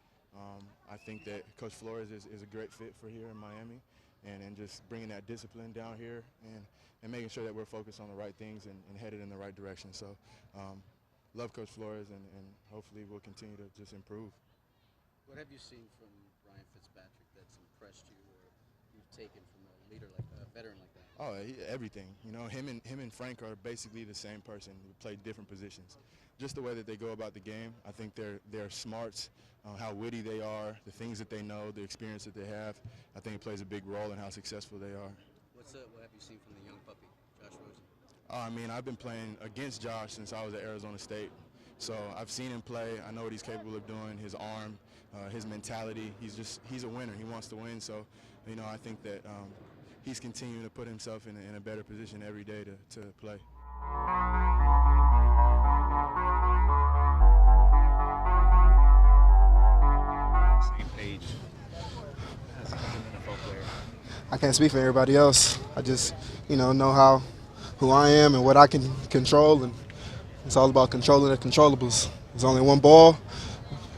I think that Coach Flores is a great fit for here in Miami, and just bringing that discipline down here and making sure that we're focused on the right things and headed in the right direction. So love Coach Flores, and hopefully we'll continue to just improve. What have you seen from Ryan Fitzpatrick that's impressed you or you've taken from a leader like a veteran like that? Oh, everything. Him and Frank are basically the same person who play different positions. Just the way that they go about the game, I think their smarts, how witty they are, the things that they know, the experience that they have, I think it plays a big role in how successful they are. What have you seen from the young puppy, Josh Rosen? I've been playing against Josh since I was at Arizona State. So I've seen him play. I know what he's capable of doing, his arm, his mentality. He's a winner. He wants to win. So, I think that he's continuing to put himself in a better position every day to play. Same page as an NFL player. I can't speak for everybody else. I just, know who I am and what I can control, and it's all about controlling the controllables. There's only one ball.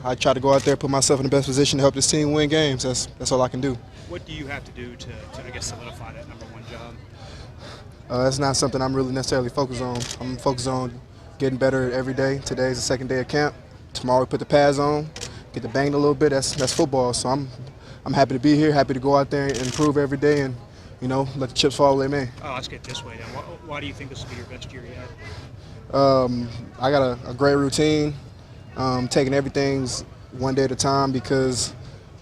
I try to go out there, put myself in the best position to help this team win games. That's all I can do. What do you have to do to I guess, solidify that number one job? That's not something I'm really necessarily focused on. I'm focused on getting better every day. Today's the second day of camp. Tomorrow we put the pads on, get the banged a little bit. That's football. So I'm happy to be here, happy to go out there and improve every day and, let the chips fall where they may. Oh, let's get it this way then. Why do you think this will be your best year yet? I got a great routine, taking everything one day at a time because,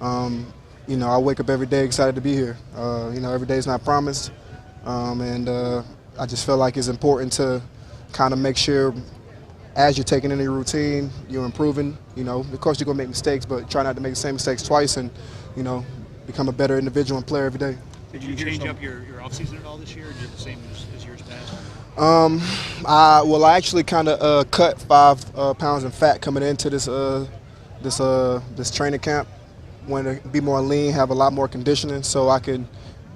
I wake up every day excited to be here. Every day is not promised, and I just feel like it's important to kind of make sure as you're taking in your routine, you're improving. Of course you're going to make mistakes, but try not to make the same mistakes twice and, become a better individual and player every day. Did you change up your offseason at all this year, or did it the same as years past? I actually kind of cut 5 pounds in fat coming into this training camp. Wanted to be more lean, have a lot more conditioning, so I could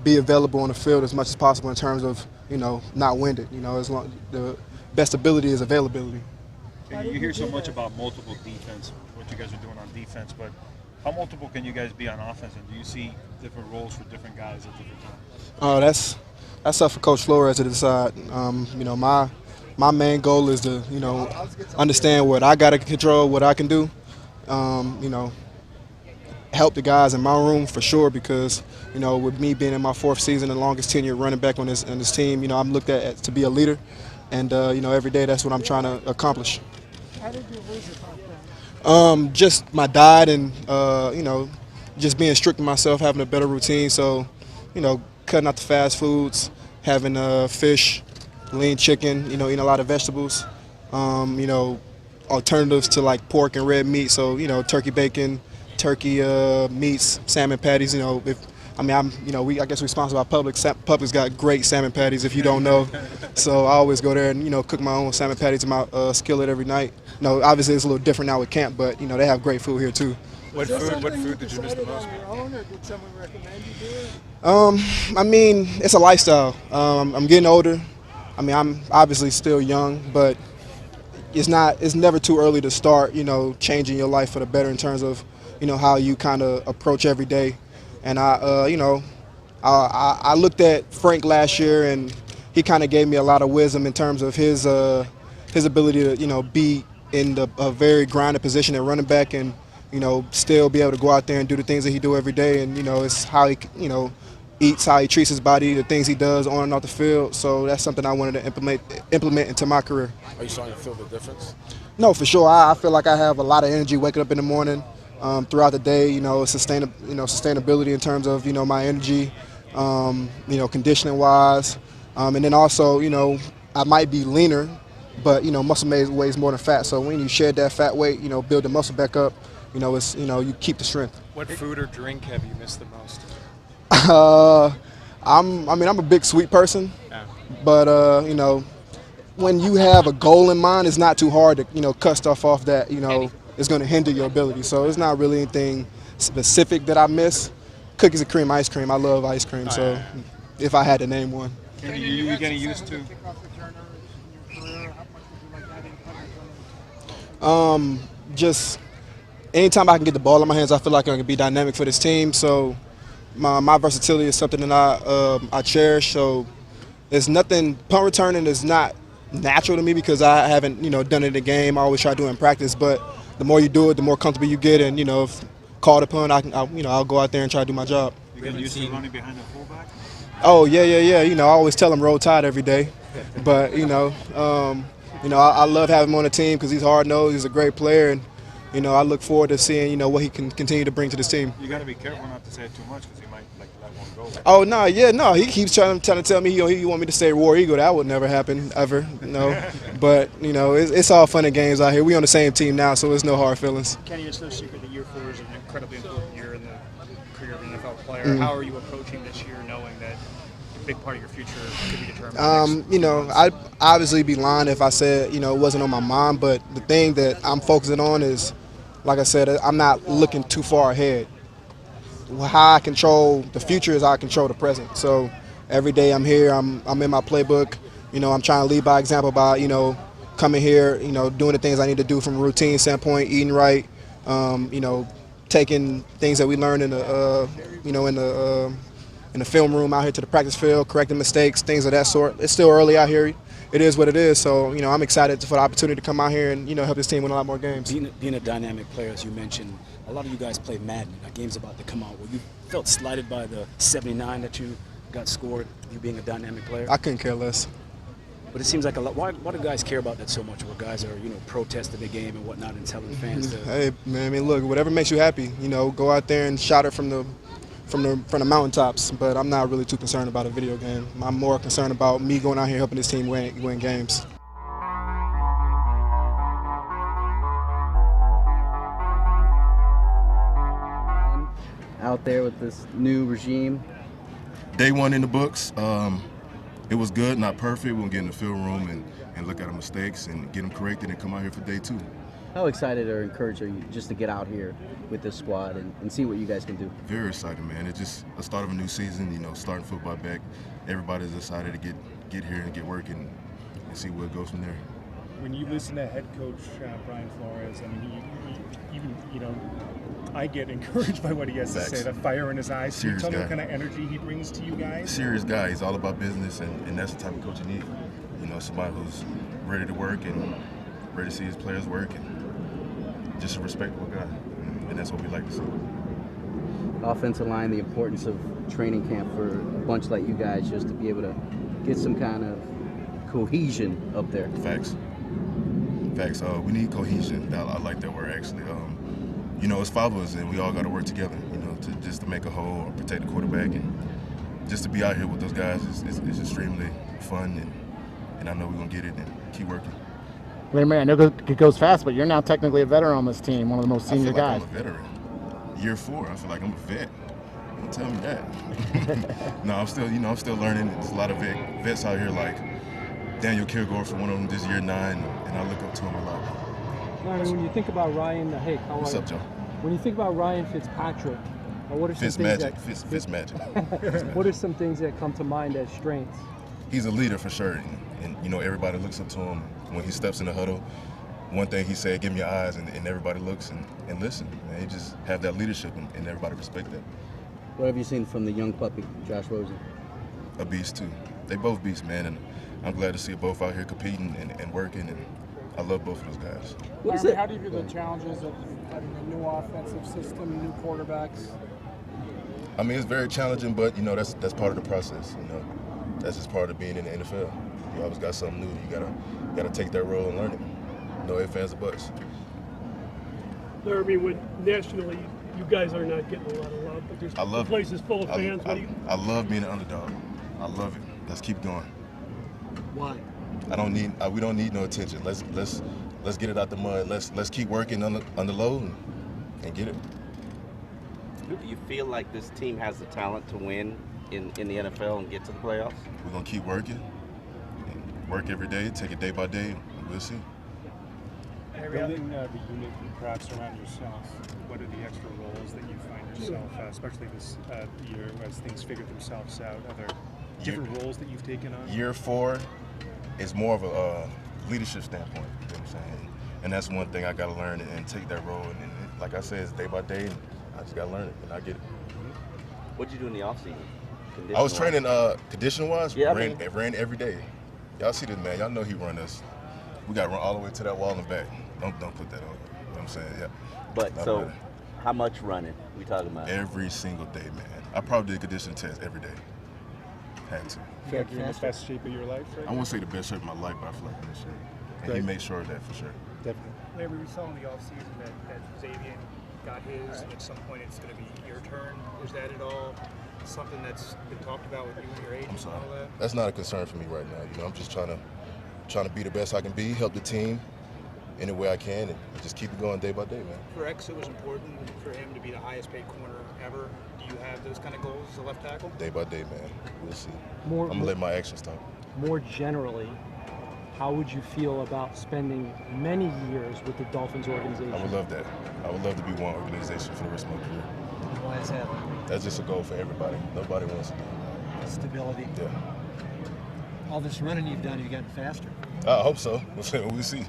be available on the field as much as possible in terms of not winded. As long the best ability is availability. You hear so much about multiple defense, what you guys are doing on defense, but how multiple can you guys be on offense, and do you see different roles for different guys at different times? Oh, that's up for Coach Flores to decide. My main goal is to understand what I got to control, what I can do. Help the guys in my room for sure because with me being in my 4th season, the longest tenured running back on this team, I'm looked at to be a leader, and every day that's what I'm trying to accomplish. How did you lose it back then? Just my diet and just being strict with myself, having a better routine. So, cutting out the fast foods, having fish, lean chicken, eating a lot of vegetables, alternatives to like pork and red meat. So, turkey bacon, turkey meats, salmon patties. I guess we're sponsored by Publix. Publix got great salmon patties if you don't know. So I always go there and, cook my own salmon patties in my skillet every night. Obviously it's a little different now with camp, but, they have great food here too. What food did you miss the most? On your own, or did someone recommend you do it? It's a lifestyle. I'm getting older. I'm obviously still young, but it's never too early to start, changing your life for the better in terms of, how you kind of approach every day. And I looked at Frank last year, and he kind of gave me a lot of wisdom in terms of his ability to, be in a very grounded position at running back and, still be able to go out there and do the things that he do every day. And, it's how he, eats, how he treats his body, the things he does on and off the field. So that's something I wanted to implement into my career. Are you starting to feel the difference? No, for sure. I feel like I have a lot of energy waking up in the morning. throughout the day. Sustainability in terms of my energy, conditioning wise, and then also I might be leaner, but muscle weighs more than fat. So when you shed that fat weight, build the muscle back up. You keep the strength. What food or drink have you missed the most? I'm a big sweet person, Yeah. but when you have a goal in mind, it's not too hard to cut stuff off that is going to hinder your ability. So it's not really anything specific that I miss. Cookies and cream, ice cream. I love ice cream. So if I had to name one. Kenny, you getting used to? Just anytime I can get the ball in my hands, I feel like I can be dynamic for this team. So my versatility is something that I cherish. So there's nothing. Punt returning is not natural to me because I haven't done it in the game. I always try to do it in practice. But the more you do it, the more comfortable you get. And if called a punt, I'll go out there and try to do my job. You getting used to running behind the fullback? Oh yeah. I always tell him roll tide every day. But I love having him on the team because he's hard-nosed. He's a great player, and I look forward to seeing what he can continue to bring to this team. You got to be careful not to say it too much because he might let one go. Oh no, he keeps trying to tell me he want me to say War Eagle. That would never happen ever, But it's all fun and games out here. We on the same team now, so it's no hard feelings. Kenny, it's no secret that year 4 is an incredibly important year in the career of an NFL player. Mm. How are you approaching this year, knowing that a big part of your future could be determined? I'd obviously be lying if I said it wasn't on my mind. But the thing that I'm focusing on is, like I said, I'm not looking too far ahead. How I control the future is how I control the present. So every day I'm here, I'm in my playbook. I'm trying to lead by example by coming here, doing the things I need to do from a routine standpoint, eating right, taking things that we learned in the film room out here to the practice field, correcting mistakes, things of that sort. It's still early out here. It is what it is. So I'm excited for the opportunity to come out here and help this team win a lot more games. Being a dynamic player, as you mentioned, a lot of you guys play Madden. That game's about to come out. Were you felt slighted by the 79 that you got scored, you being a dynamic player? I couldn't care less. But it seems like a lot. Why do guys care about that so much? Where guys are, protesting the game and whatnot and telling fans to. Hey man, look, whatever makes you happy, go out there and shout it from the mountaintops. But I'm not really too concerned about a video game. I'm more concerned about me going out here helping this team win games. Out there with this new regime. Day one in the books. It was good, not perfect. We'll get in the film room and look at our mistakes and get them corrected and come out here for day 2. How excited or encouraged are you just to get out here with this squad and see what you guys can do? Very excited, man. It's just the start of a new season, starting football back. Everybody's excited to get here and get working and see where it goes from there. When you listen to head coach Brian Flores, I mean, he even, I get encouraged by what he has Facts. to say, the fire in his eyes. Can you Serious tell me guy. what kind of energy he brings to you guys? Serious guy. He's all about business, and that's the type of coach you need. Somebody who's ready to work and ready to see his players work and just a respectable guy. And that's what we like to see. Offensive line, the importance of training camp for a bunch like you guys just to be able to get some kind of cohesion up there. Facts. We need cohesion. I like that word, actually. It's 5 of us, and we all got to work together, to make a whole, protect the quarterback, and just to be out here with those guys is extremely fun, and I know we're going to get it and keep working. Wait a minute, I know it goes fast, but you're now technically a veteran on this team, one of the most senior I feel guys. like I'm a veteran. Year 4, I feel like I'm a vet. Don't tell me that. No, I'm still learning. There's a lot of vets out here like Daniel Kilgore, for one of them, this year 9, and I look up to him a lot. Ryan, when you think about Ryan, hey, how What's are up, you? Joe? When you think about Ryan Fitzpatrick, what are some things Fitz magic. What are some things that come to mind as strengths? He's a leader for sure, and everybody looks up to him when he steps in the huddle. One thing he said, "Give me your eyes," and everybody looks and listen. And he just have that leadership, and everybody respect that. What have you seen from the young puppy, Josh Rosen? A beast too. They both beasts, man, and I'm glad to see both out here competing and working, and I love both of those guys. How do you view the challenges of having a new offensive system, new quarterbacks? I mean, it's very challenging, but that's part of the process. That's just part of being in the NFL. You always got something new. You gotta take that role and learn it. No ifs, ands, or buts. Laramie, when nationally you guys are not getting a lot of love, but there's the place is full of fans. I love being an underdog. I love it. Let's keep going. Why? I don't need. We don't need no attention. Let's get it out the mud. Let's keep working on the low and get it. Do you feel like this team has the talent to win in the NFL and get to the playoffs? We're gonna keep working. Work every day. Take it day by day. We'll see. Building the unit perhaps around yourself, what are the extra roles that you find yourself, especially this year as things figure themselves out? Are there different roles that you've taken on? Year 4 is more of a leadership standpoint. You know what I'm saying? And that's one thing I got to learn and take that role. And like I said, it's day by day. And I just got to learn it, and I get it. What'd you do in the offseason? I was training condition-wise. Yeah, ran every day. Y'all see this man. Y'all know he run us. We got to run all the way to that wall and back. Don't put that on. You know what I'm saying? Yeah. But so, running. How much running we talking about? Every single day, man. I probably did a conditioning test every day. Had to. You feel like you're in the best shape of your life right now? I won't say the best shape of my life, but I feel like this shape. And he made sure of that for sure. Definitely. Larry, we saw in the offseason that Xavier got his, and at some point it's going to be your turn. Is that at all something that's been talked about with you and your agent and all that? That's not a concern for me right now. You know, I'm just trying to be the best I can be, help the team any way I can, and just keep it going day by day, man. For X, it was important for him to be the highest paid corner ever. Do you have those kind of goals as a left tackle? Day by day, man. We'll see. I'm going to let my actions talk. More generally, how would you feel about spending many years with the Dolphins organization? I would love that. I would love to be one organization for the rest of my career. Why is that? That's just a goal for everybody. Nobody wants to be. Stability. Yeah. All this running you've done, you've gotten faster. I hope so. We'll see.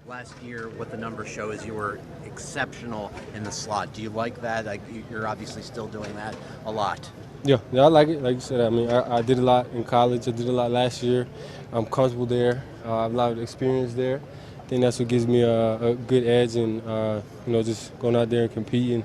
Last year, what the numbers show is you were exceptional in the slot. Do you like that? Like, you're obviously still doing that a lot. Yeah, I like it. Like you said, I mean, I did a lot in college. I did a lot last year. I'm comfortable there. I have a lot of experience there. I think that's what gives me a good edge, and you know, just going out there and competing.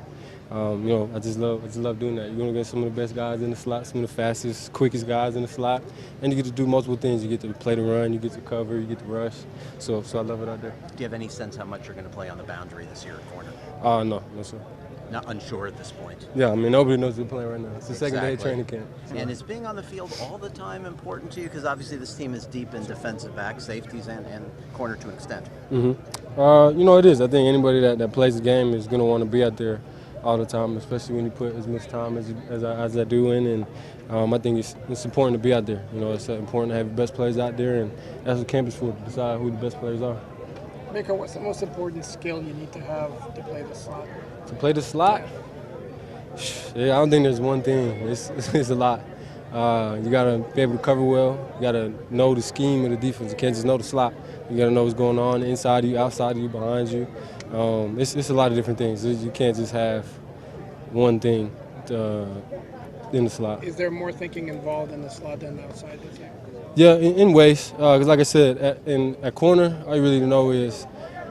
You know, I just love doing that. You're gonna get some of the best guys in the slot, some of the fastest, quickest guys in the slot, and you get to do multiple things. You get to play the run, you get to cover, you get to rush. So I love it out there. Do you have any sense how much you're going to play on the boundary this year at corner? No, sir. Not unsure at this point. Yeah, I mean, nobody knows they're playing right now. It's the second day of training camp. And is being on the field all the time important to you? Because obviously this team is deep in defensive back, safeties, and corner to an extent. Mm-hmm. You know, it is. I think anybody that plays the game is going to want to be out there all the time, especially when you put as much time as I do in. And I think it's important to be out there. You know, it's important to have the best players out there, and that's what camp is for, to decide who the best players are. Baker, what's the most important skill you need to have to play the slot? To play the slot? Yeah, I don't think there's one thing. It's a lot. You got to be able to cover well. You got to know the scheme of the defense. You can't just know the slot. You got to know what's going on inside of you, outside of you, behind you. It's a lot of different things. You can't just have one thing in the slot. Is there more thinking involved in the slot than outside the team? Yeah, in ways. Because like I said, at corner, all you really know is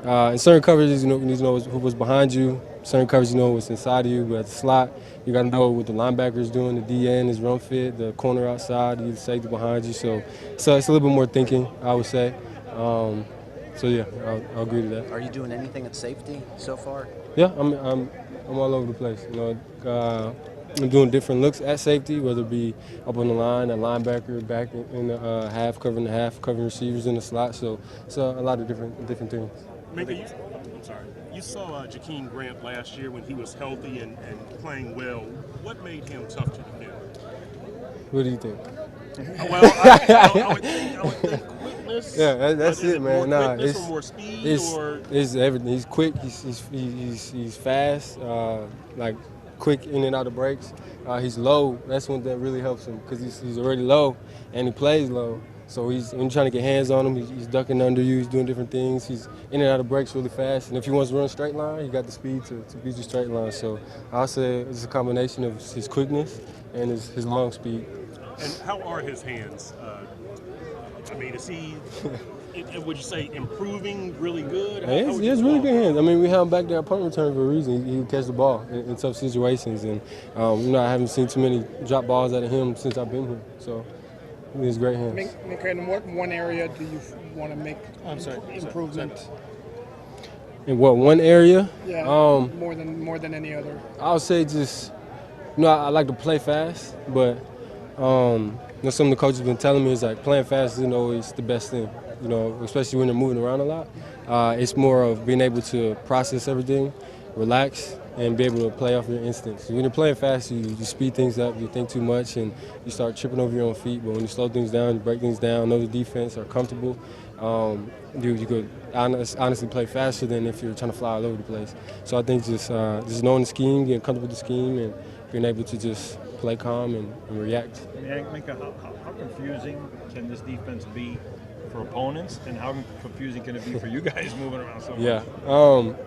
in certain coverages, you need to know who was behind you. Certain coverages, you know what's inside of you. But at the slot, you got to know what the linebacker is doing, the DN, his run fit, the corner outside, the safety behind you. So it's a little bit more thinking, I would say. So yeah, I'll agree to that. Are you doing anything at safety so far? Yeah, I'm all over the place. You know, I'm doing different looks at safety, whether it be up on the line, at linebacker, back in the half, covering the half, covering receivers in the slot. So a lot of different things. Maybe I'm sorry. You saw Jakeem Grant last year when he was healthy and playing well. What made him tough to defend? What do you think? Well, I would think quickness. Yeah, that's it, man. Nah, it's more speed or it's everything. He's quick. He's fast. Like quick in and out of breaks. He's low. That's one that really helps him because he's already low and he plays low. So when you're trying to get hands on him, he's ducking under you. He's doing different things. He's in and out of breaks really fast. And if he wants to run a straight line, he got the speed to beat you straight line. So I'll say it's a combination of his quickness and his long speed. And how are his hands? I mean, is he, would you say, improving really good? He has really good hands. I mean, we have him back there at punt return for a reason. He can catch the ball in tough situations. And, I haven't seen too many drop balls out of him since I've been here. So in his great hands. Mika, in what one area do you want to make improvement? In what one area? Yeah, more than any other. I would say just, I like to play fast, but some of the coaches have been telling me is like playing fast isn't always the best thing. Especially when they're moving around a lot. It's more of being able to process everything, relax, and be able to play off your instincts. When you're playing fast, you speed things up, you think too much, and you start tripping over your own feet. But when you slow things down, you break things down, know the defense, are comfortable, you could honestly play faster than if you're trying to fly all over the place. So I think just knowing the scheme, getting comfortable with the scheme, and being able to just play calm and react. Mika, how confusing can this defense be for opponents, and how confusing can it be for you guys moving around so much? Yeah,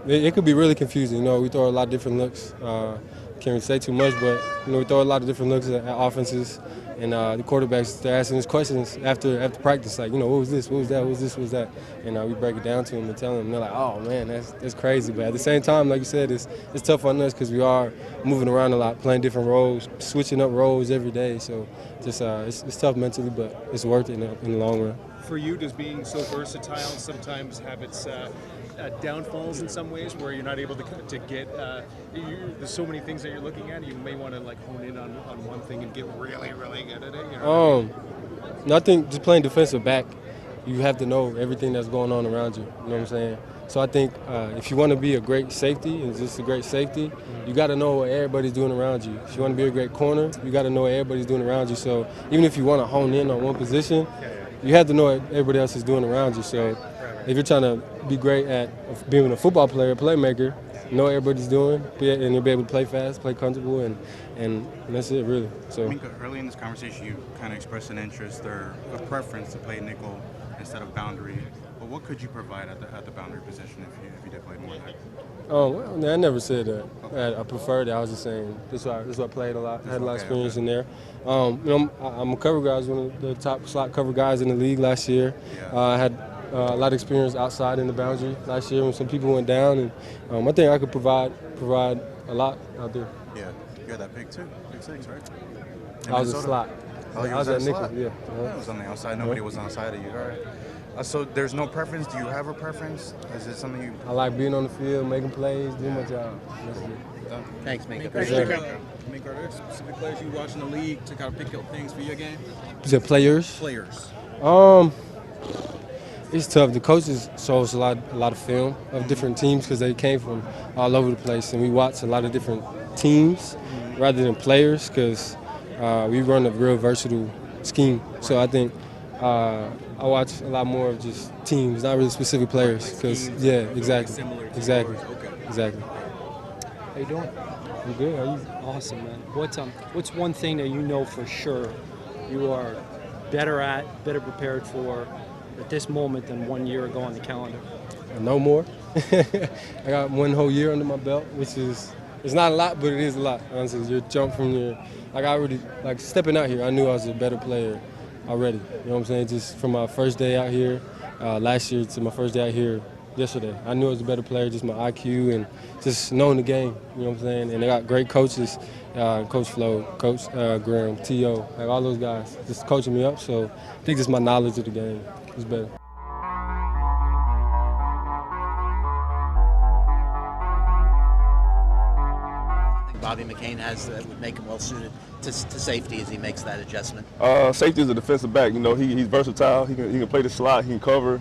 it could be really confusing. We throw a lot of different looks. Can't really say too much, but we throw a lot of different looks at offenses, and the quarterbacks, they're asking us questions after practice, like, what was this, what was that, what was this, what was that, and we break it down to them and tell them, and they're like, oh man, that's crazy. But at the same time, like you said, it's tough on us because we are moving around a lot, playing different roles, switching up roles every day. So just it's tough mentally, but it's worth it in the long run. For you, does being so versatile sometimes have its downfalls in some ways, where you're not able to get? There's so many things that you're looking at. You may want to hone in on one thing and get really, really good at it. I think just playing defensive back, you have to know everything that's going on around you. You know what I'm saying? So I think if you want to be a great safety and just a great safety, you got to know what everybody's doing around you. If you want to be a great corner, you got to know what everybody's doing around you. So even if you want to hone in on one position, you have to know what everybody else is doing around you. So if you're trying to be great at being a football player, a playmaker, know what everybody's doing, and you'll be able to play fast, play comfortable, and that's it, really. So Mika, early in this conversation, you kind of expressed an interest or a preference to play nickel instead of boundary. But what could you provide at the boundary position if you did play more there? Well, I never said that. I preferred it. I was just saying this is what I played a lot. I had a lot of experience in there. I'm a cover guy. I was one of the top slot cover guys in the league last year. I had a lot of experience outside in the boundary last year when some people went down, and I think I could provide a lot out there. Yeah, you got that big too, big 6, right? I was a slot. Oh, you I was at at nickel. slot? Yeah. It was on the outside. Nobody was on the side of you. All right. So there's no preference. Do you have a preference? Is it something you? I like being on the field, making plays, doing my job. That's it. Thanks, Mika. Are there specific players you watch in the league to kind of pick up things for your game? Is it players? Players. It's tough. The coaches show us a lot of film of different teams because they came from all over the place, and we watch a lot of different teams rather than players because we run a real versatile scheme. So I think I watch a lot more of just teams, not really specific players. Because exactly. How you doing? I'm good. How you? Awesome, man. What's one thing that you know for sure you are better prepared for at this moment than 1 year ago on the calendar? No more. I got one whole year under my belt, which is it's not a lot, but it is a lot. Honestly, you jump from your I already stepping out here. I knew I was a better player already. You know what I'm saying? Just from my first day out here last year to my first day out here yesterday, I knew I was a better player. Just my IQ and just knowing the game. You know what I'm saying? And they got great coaches, Coach Flo, Coach Graham, T.O., all those guys just coaching me up. So I think just my knowledge of the game is better. Bobby McCain has that would make him well suited to safety as he makes that adjustment? Safety is a defensive back. You know, he's versatile. He can play the slot. He can cover.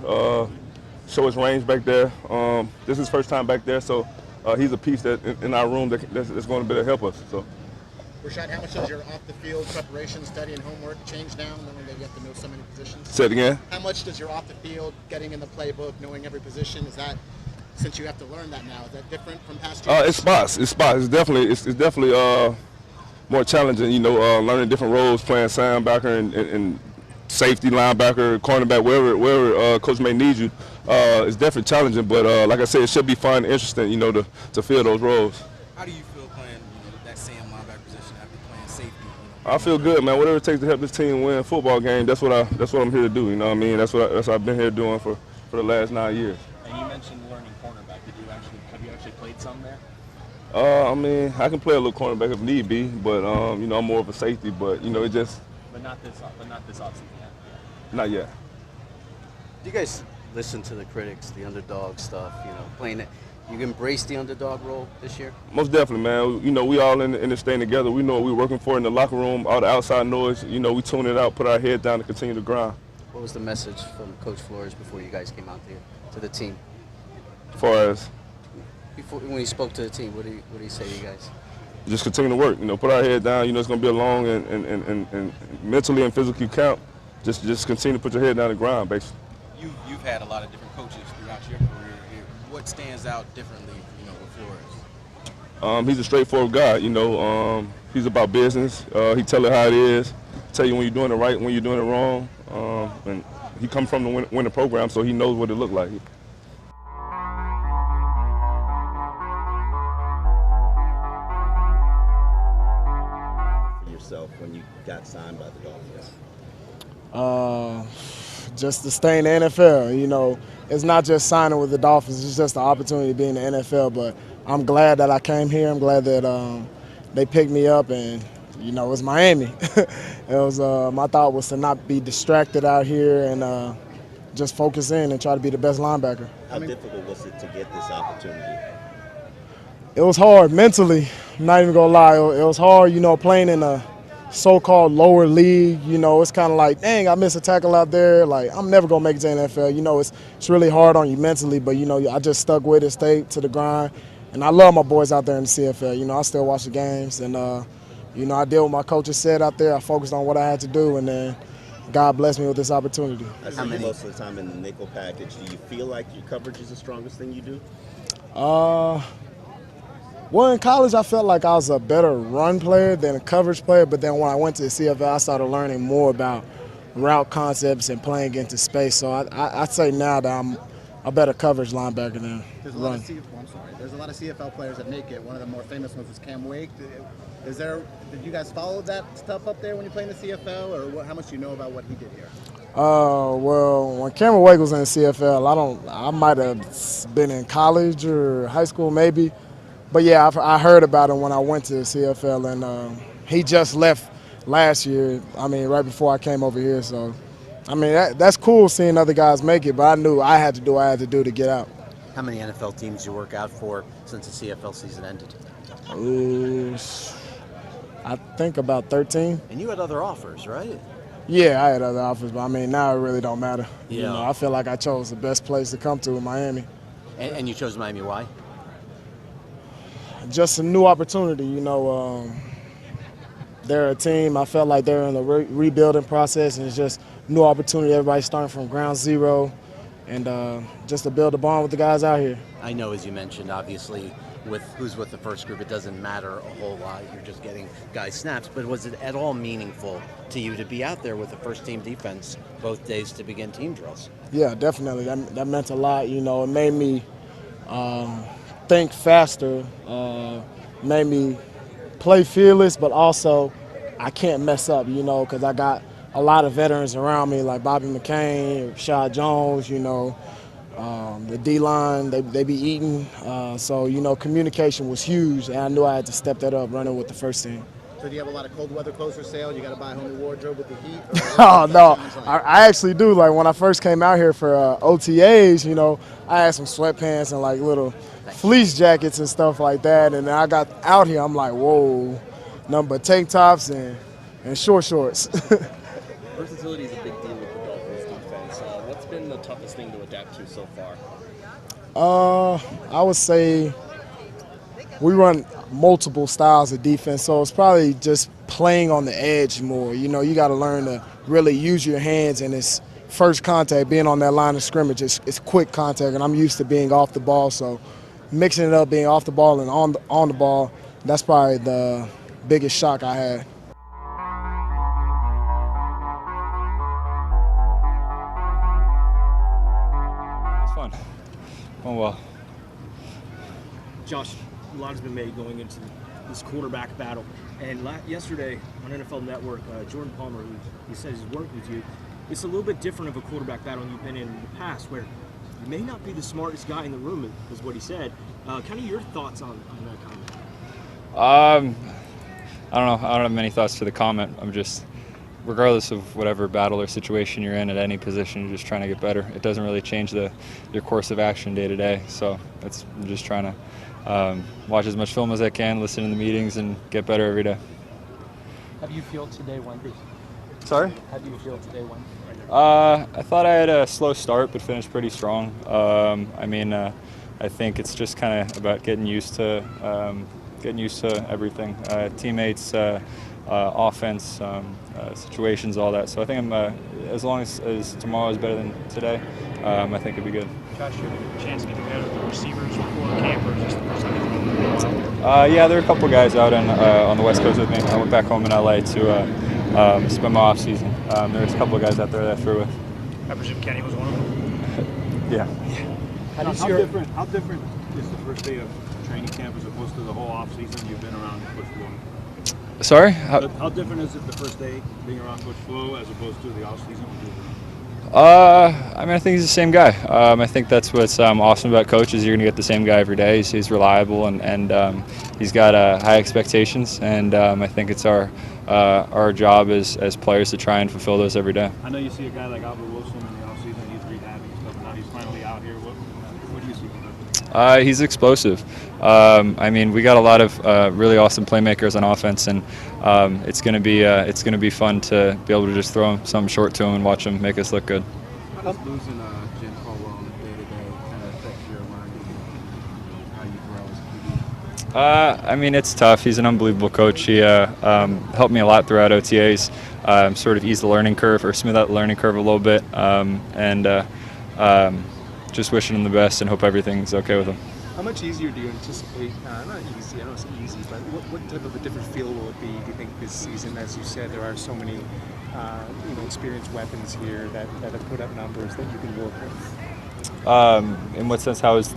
Show his range back there. This is his first time back there, so he's a piece that in our room that's going to be able to help us. So. Rashad, how much does your off-the-field preparation, study, and homework change now, knowing that you have to know so many positions? Say it again. How much does your off-the-field, getting in the playbook, knowing every position, is that, since you have to learn that now, is that different from past years? It's spots. It's definitely more challenging. You know, learning different roles, playing linebacker and safety, linebacker, cornerback, wherever coach may need you. It's definitely challenging, but like I said, it should be fun and interesting. You know, to fill those roles. How do you feel playing that same linebacker position after playing safety? I feel good, man. Whatever it takes to help this team win a football game, that's what I'm here to do. You know what I mean? That's what I've been here doing for the last 9 years. And you mentioned learning cornerback. Have you actually played some there? I mean, I can play a little cornerback if need be, but you know, I'm more of a safety. But you know, But not this offseason yet. Not yet. Do you guys listen to the critics, the underdog stuff? Playing it. You embrace the underdog role this year? Most definitely, man. We all in this thing together. We know what we're working for in the locker room. All the outside noise, we tune it out, put our head down, and continue to grind. What was the message from Coach Flores before you guys came out there to the team? As far as when he spoke to the team, what did he say to you guys? just continue to work. Put our head down. It's going to be a long and mentally and physically count. Just continue to put your head down and grind, basically. You've had a lot of different coaches throughout your career here. What stands out differently, with Flores? He's a straightforward guy. He's about business. He tell it how it is. Tell you when you're doing it right, when you're doing it wrong. And he comes from the winning program, so he knows what it looked like. For yourself when you got signed by the Dolphins? Just to stay in the NFL. It's not just signing with the Dolphins. It's just the opportunity to be in the NFL. But I'm glad that I came here. I'm glad that they picked me up, and it's Miami. It was my thought was to not be distracted out here and just focus in and try to be the best linebacker. How difficult was it to get this opportunity? It was hard mentally. I'm not even gonna lie. It was hard, playing in a so-called lower league. It's kind of like, dang, I missed a tackle out there. Like, I'm never gonna make it to the NFL. It's really hard on you mentally, but I just stuck with it, stayed to the grind, and I love my boys out there in the CFL. I still watch the games, and I did what my coaches said out there. I focused on what I had to do, and then God blessed me with this opportunity. I see you most of the time in the nickel package. Do you feel like your coverage is the strongest thing you do? Well, in college, I felt like I was a better run player than a coverage player, but then when I went to the CFL, I started learning more about route concepts and playing into space. So I'd say now that I'm a better coverage linebacker than run. There's a lot of CFL players that make it. One of the more famous ones is Cam Wake. Did you guys follow that stuff up there when you played in the CFL, or how much do you know about what he did here? Well, when Cameron Wake was in the CFL, I might have been in college or high school maybe. But yeah, I heard about him when I went to the CFL, and he just left last year. Right before I came over here. So, that's cool seeing other guys make it. But I knew I had to do what I had to do to get out. How many NFL teams you work out for since the CFL season ended? I think about 13. And you had other offers, right? Yeah, I had other offers, but now it really don't matter. Yeah. I feel like I chose the best place to come to in Miami. And you chose Miami, why? Just a new opportunity, they're a team. I felt like they're in the rebuilding process, and it's just new opportunity. Everybody's starting from ground zero, and just to build a bond with the guys out here. I know, as you mentioned, obviously, with who's with the first group, it doesn't matter a whole lot. You're just getting guys snaps. But was it at all meaningful to you to be out there with the first team defense both days to begin team drills? Yeah, definitely. That meant a lot. It made me think faster, made me play fearless, but also I can't mess up, because I got a lot of veterans around me like Bobby McCain, Rashad Jones, the D-line, they be eating. So, communication was huge, and I knew I had to step that up running with the first team. So do you have a lot of cold weather clothes for sale? You got to buy a whole new wardrobe with the heat? Oh, no. I actually do. Like, when I first came out here for OTAs, I had some sweatpants and, like, little fleece jackets and stuff like that. And then I got out here, I'm like, whoa, nothing but tank tops and short shorts. Versatility is a big deal with the Dolphins defense. What's been the toughest thing to adapt to so far? I would say we run multiple styles of defense, so it's probably just playing on the edge more. You got to learn to really use your hands, and it's first contact, being on that line of scrimmage. It's quick contact, and I'm used to being off the ball, so mixing it up, being off the ball and on the ball, that's probably the biggest shock I had. It's fun. Going well. Josh, a lot has been made going into this quarterback battle. And yesterday on NFL Network, Jordan Palmer, who says he's worked with you, it's a little bit different of a quarterback battle you've been in the past, where you may not be the smartest guy in the room, is what he said. Kind of your thoughts on that comment? I don't know. I don't have many thoughts to the comment. I'm just regardless of whatever battle or situation you're in at any position, you're just trying to get better. It doesn't really change your course of action day to day. So I'm just trying to watch as much film as I can, listen to the meetings, and get better every day. How do you feel today, Wendy? Sorry? How do you feel today, Wendy? I thought I had a slow start, but finished pretty strong. I think it's just kind of about getting used to everything, teammates, offense, situations, all that. So I think I'm as long as tomorrow is better than today, I think it'll be good. Josh, you had a chance to get together with the receivers before camp, or just the first time you've been in a while? Yeah, there are a couple guys out on the West Coast with me. I went back home in LA to spend my off season. There's a couple of guys out there that I threw with. I presume Kenny was one of them. Yeah. How different is the first day of training camp as opposed to the whole off season you've been around Coach Flo? Sorry? How different is it the first day being around Coach Flo as opposed to the off season? I think he's the same guy. I think that's what's awesome about Coach is you're going to get the same guy every day. He's reliable and he's got high expectations, and I think it's our job as players to try and fulfill those every day. I know you see a guy like Albert Wilson in the off season. He's rehabbing stuff, and now he's finally out here. What do you see from him? He's explosive. We got a lot of really awesome playmakers on offense, and it's going to be fun to be able to just throw something short to him and watch him make us look good. How does losing Jim Caldwell on the day-to-day kind of affect your learning and how you grow as a QB? It's tough. He's an unbelievable coach. He helped me a lot throughout OTAs, sort of ease the learning curve or smooth out the learning curve a little bit, just wishing him the best and hope everything's okay with him. How much easier do you anticipate, not easy, I know it's easy, but what type of a different feel will it be, do you think, this season? As you said, there are so many experienced weapons here that have put up numbers that you can work with. In what sense? How is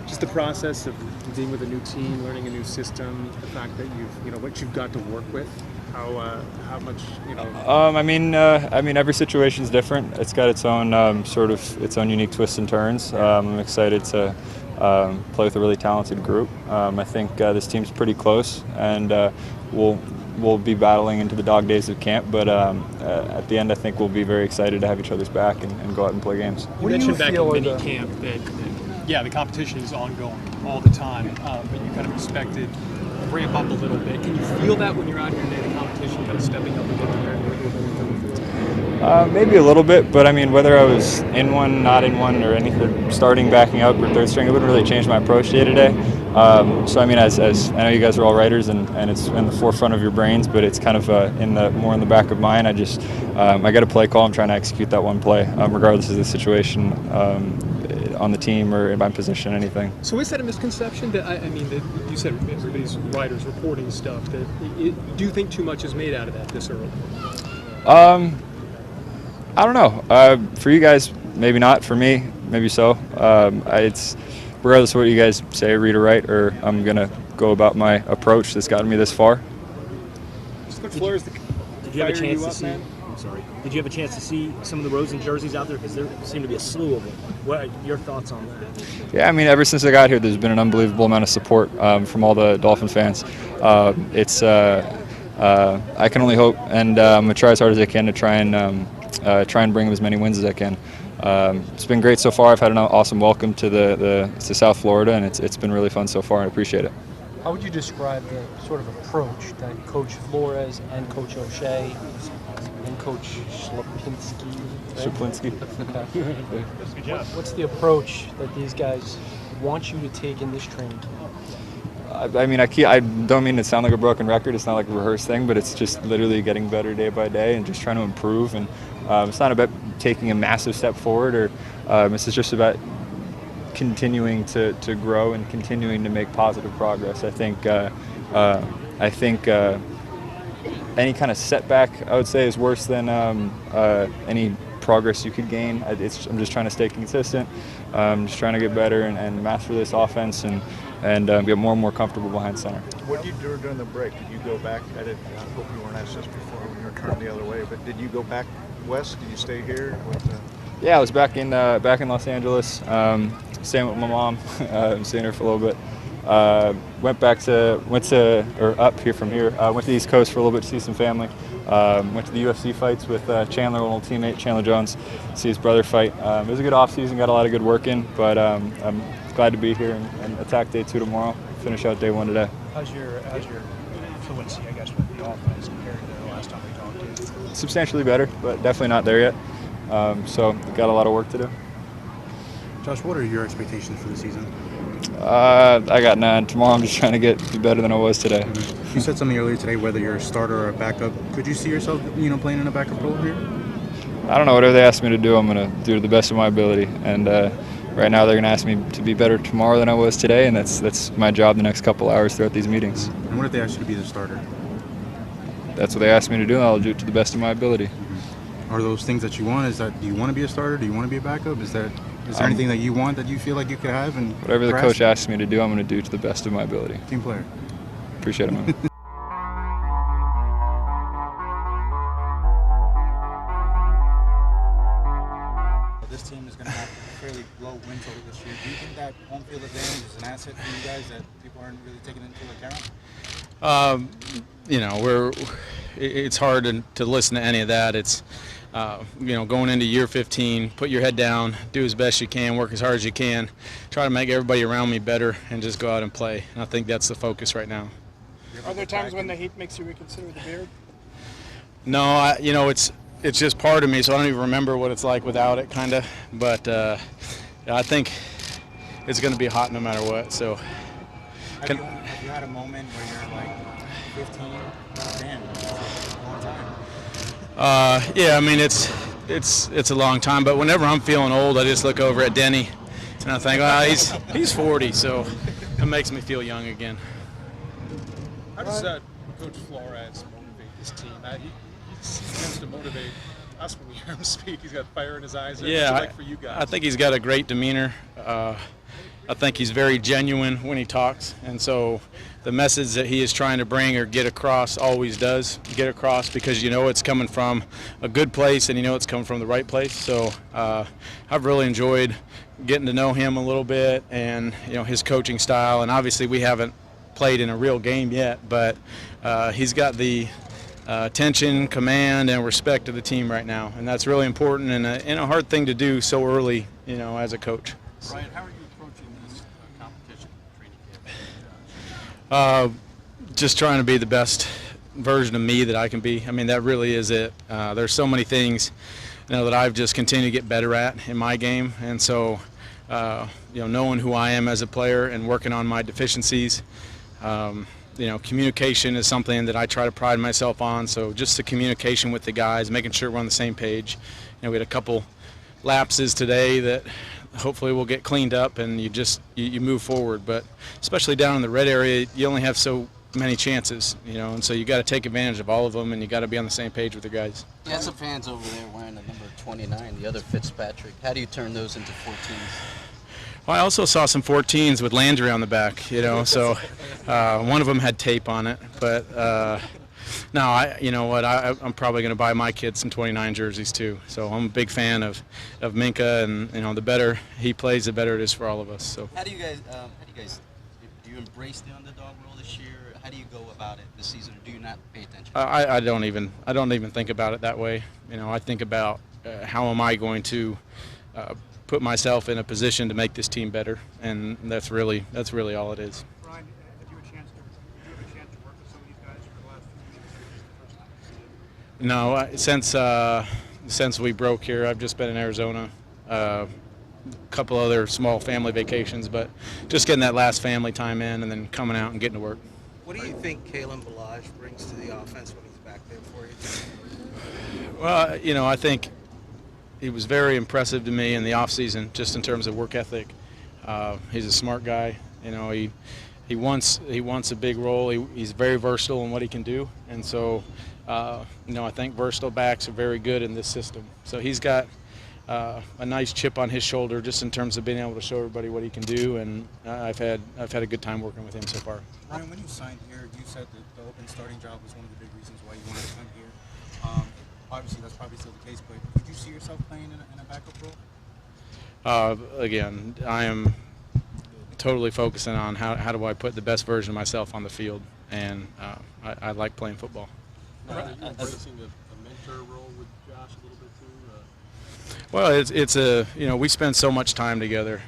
just the process of being with a new team, learning a new system, the fact that what you've got to work with, how much every situation is different. It's got its own its own unique twists and turns. I'm excited to play with a really talented group. I think this team's pretty close, and we'll be battling into the dog days of camp. But at the end, I think we'll be very excited to have each other's back and go out and play games. You mentioned back in mini camp that the competition is ongoing all the time, but you kind of expected to ramp up a little bit. Can you feel that when you're out here today, the competition kind of stepping up a bit compared to what you were doing before? Maybe a little bit, but whether I was in one, not in one, or anything, starting, backing up, or third string, it wouldn't really change my approach day to day. As I know you guys are all writers, and it's in the forefront of your brains, but it's kind of more in the back of mine. I got a play call. I'm trying to execute that one play, regardless of the situation on the team or in my position, anything. So is that a misconception that that you said everybody's writers reporting stuff? Do you think too much is made out of that this early? I don't know. For you guys, maybe not. For me, maybe so. It's regardless of what you guys say, read or write, or I'm gonna go about my approach that's gotten me this far. Did you have a chance to see? I'm sorry. Did you have a chance to see some of the Rosen jerseys out there? Because there seem to be a slew of them. What are your thoughts on that? Yeah, ever since I got here, there's been an unbelievable amount of support from all the Dolphin fans. I can only hope, and I'm gonna try as hard as I can to try and bring them as many wins as I can. It's been great so far. I've had an awesome welcome to South Florida, and it's been really fun so far, and I appreciate it. How would you describe the sort of approach that Coach Flores and Coach O'Shea and Coach Schlapinski? What's the approach that these guys want you to take in this training camp? I don't mean to sound like a broken record. It's not like a rehearsed thing, but it's just literally getting better day by day and just trying to improve. And it's not about taking a massive step forward, or this is just about continuing to grow and continuing to make positive progress. I think any kind of setback, I would say, is worse than any progress you could gain. I'm just trying to stay consistent. I'm just trying to get better and master this offense and get more and more comfortable behind center. What did you do during the break? Did you go back? I hope you weren't asked this before when you were turned the other way, but did you go back west? Did you stay here? Yeah, I was back in Los Angeles, staying with my mom. I'm seeing her for a little bit. Went up here from here. Went to the East Coast for a little bit to see some family. Went to the UFC fights with Chandler, an old teammate, Chandler Jones, see his brother fight. It was a good offseason, got a lot of good work in, but I'm glad to be here and attack day 2 tomorrow, finish out day 1 today. How's your fluency, I guess, with the offense compared to the last time we talked to you? Substantially better, but definitely not there yet. So got a lot of work to do. Josh, what are your expectations for the season? I got none. Tomorrow I'm just trying to be better than I was today. You said something earlier today, whether you're a starter or a backup. Could you see yourself, playing in a backup role here? I don't know. Whatever they ask me to do, I'm going to do to the best of my ability. And right now they're going to ask me to be better tomorrow than I was today, and that's my job the next couple hours throughout these meetings. And what if they ask you to be the starter? That's what they ask me to do, and I'll do it to the best of my ability. Are those things that you want? Do you want to be a starter? Do you want to be a backup? Is there anything that you want that you feel like you could have? And whatever the coach asks me to do, I'm going to do to the best of my ability. Team player. Appreciate it, man. This team is going to have a fairly low win total this year. Do you think that home field advantage is an asset for you guys that people aren't really taking into account? It's hard to listen to any of that. It's going into year 15, put your head down, do as best you can, work as hard as you can, try to make everybody around me better, and just go out and play. And I think that's the focus right now. Are there times when the heat makes you reconsider the beard? No, it's just part of me, so I don't even remember what it's like without it, kind of. But I think it's going to be hot no matter what. So. Have you had a moment where you're like 15? Damn, that's a long time. Yeah, I mean it's a long time, but whenever I'm feeling old, I just look over at Denny, and I think, well, he's 40, so it makes me feel young again. How does Coach Flores motivate this team? He tends to motivate us when we hear him speak. He's got fire in his eyes. What's it like for you guys? I think he's got a great demeanor. I think he's very genuine when he talks, and so the message that he is trying to bring or get across always does get across, because it's coming from a good place and it's coming from the right place. So I've really enjoyed getting to know him a little bit and his coaching style, and obviously we haven't played in a real game yet, but he's got the attention, command, and respect of the team right now, and that's really important and a hard thing to do so early, as a coach. Ryan, how are you approaching this competition training camp? Just trying to be the best version of me that I can be. I mean, that really is it. There's so many things that I've just continued to get better at in my game, and so knowing who I am as a player and working on my deficiencies. Communication is something that I try to pride myself on, so just the communication with the guys, making sure we're on the same page. We had a couple lapses today that hopefully will get cleaned up, and you move forward. But especially down in the red area, you only have so many chances, and so you got to take advantage of all of them, and you got to be on the same page with the guys. You had some fans over there wearing the number 29, the other Fitzpatrick. How do you turn those into 14s? Well, I also saw some 14s with Landry on the back, so one of them had tape on it. But no, I'm probably going to buy my kids some 29 jerseys too. So I'm a big fan of Minka, and the better he plays, the better it is for all of us. So. How do you guys do you embrace the underdog role this year? How do you go about it this season, or do you not pay attention? I don't even think about it that way. I think about how am I going to put myself in a position to make this team better, and that's really all it is. Ryan, have you had a chance to work with some of these guys for the last few years? No, since we broke here, I've just been in Arizona, a couple other small family vacations, but just getting that last family time in and then coming out and getting to work. What do you think Kalen Ballage brings to the offense when he's back there for you? Well, I think he was very impressive to me in the offseason, just in terms of work ethic. He's a smart guy. He wants a big role. He's very versatile in what he can do, and so I think versatile backs are very good in this system. So he's got a nice chip on his shoulder, just in terms of being able to show everybody what he can do. And I've had a good time working with him so far. Ryan, when you signed here, you said that the open starting job was one of the big reasons why you wanted to come here. Obviously, that's probably still the case, but could you see yourself playing in a backup role? Again, I am totally focusing on how do I put the best version of myself on the field, and I like playing football. Are you embracing a mentor role with Josh a little bit too? Well, it's a we spend so much time together.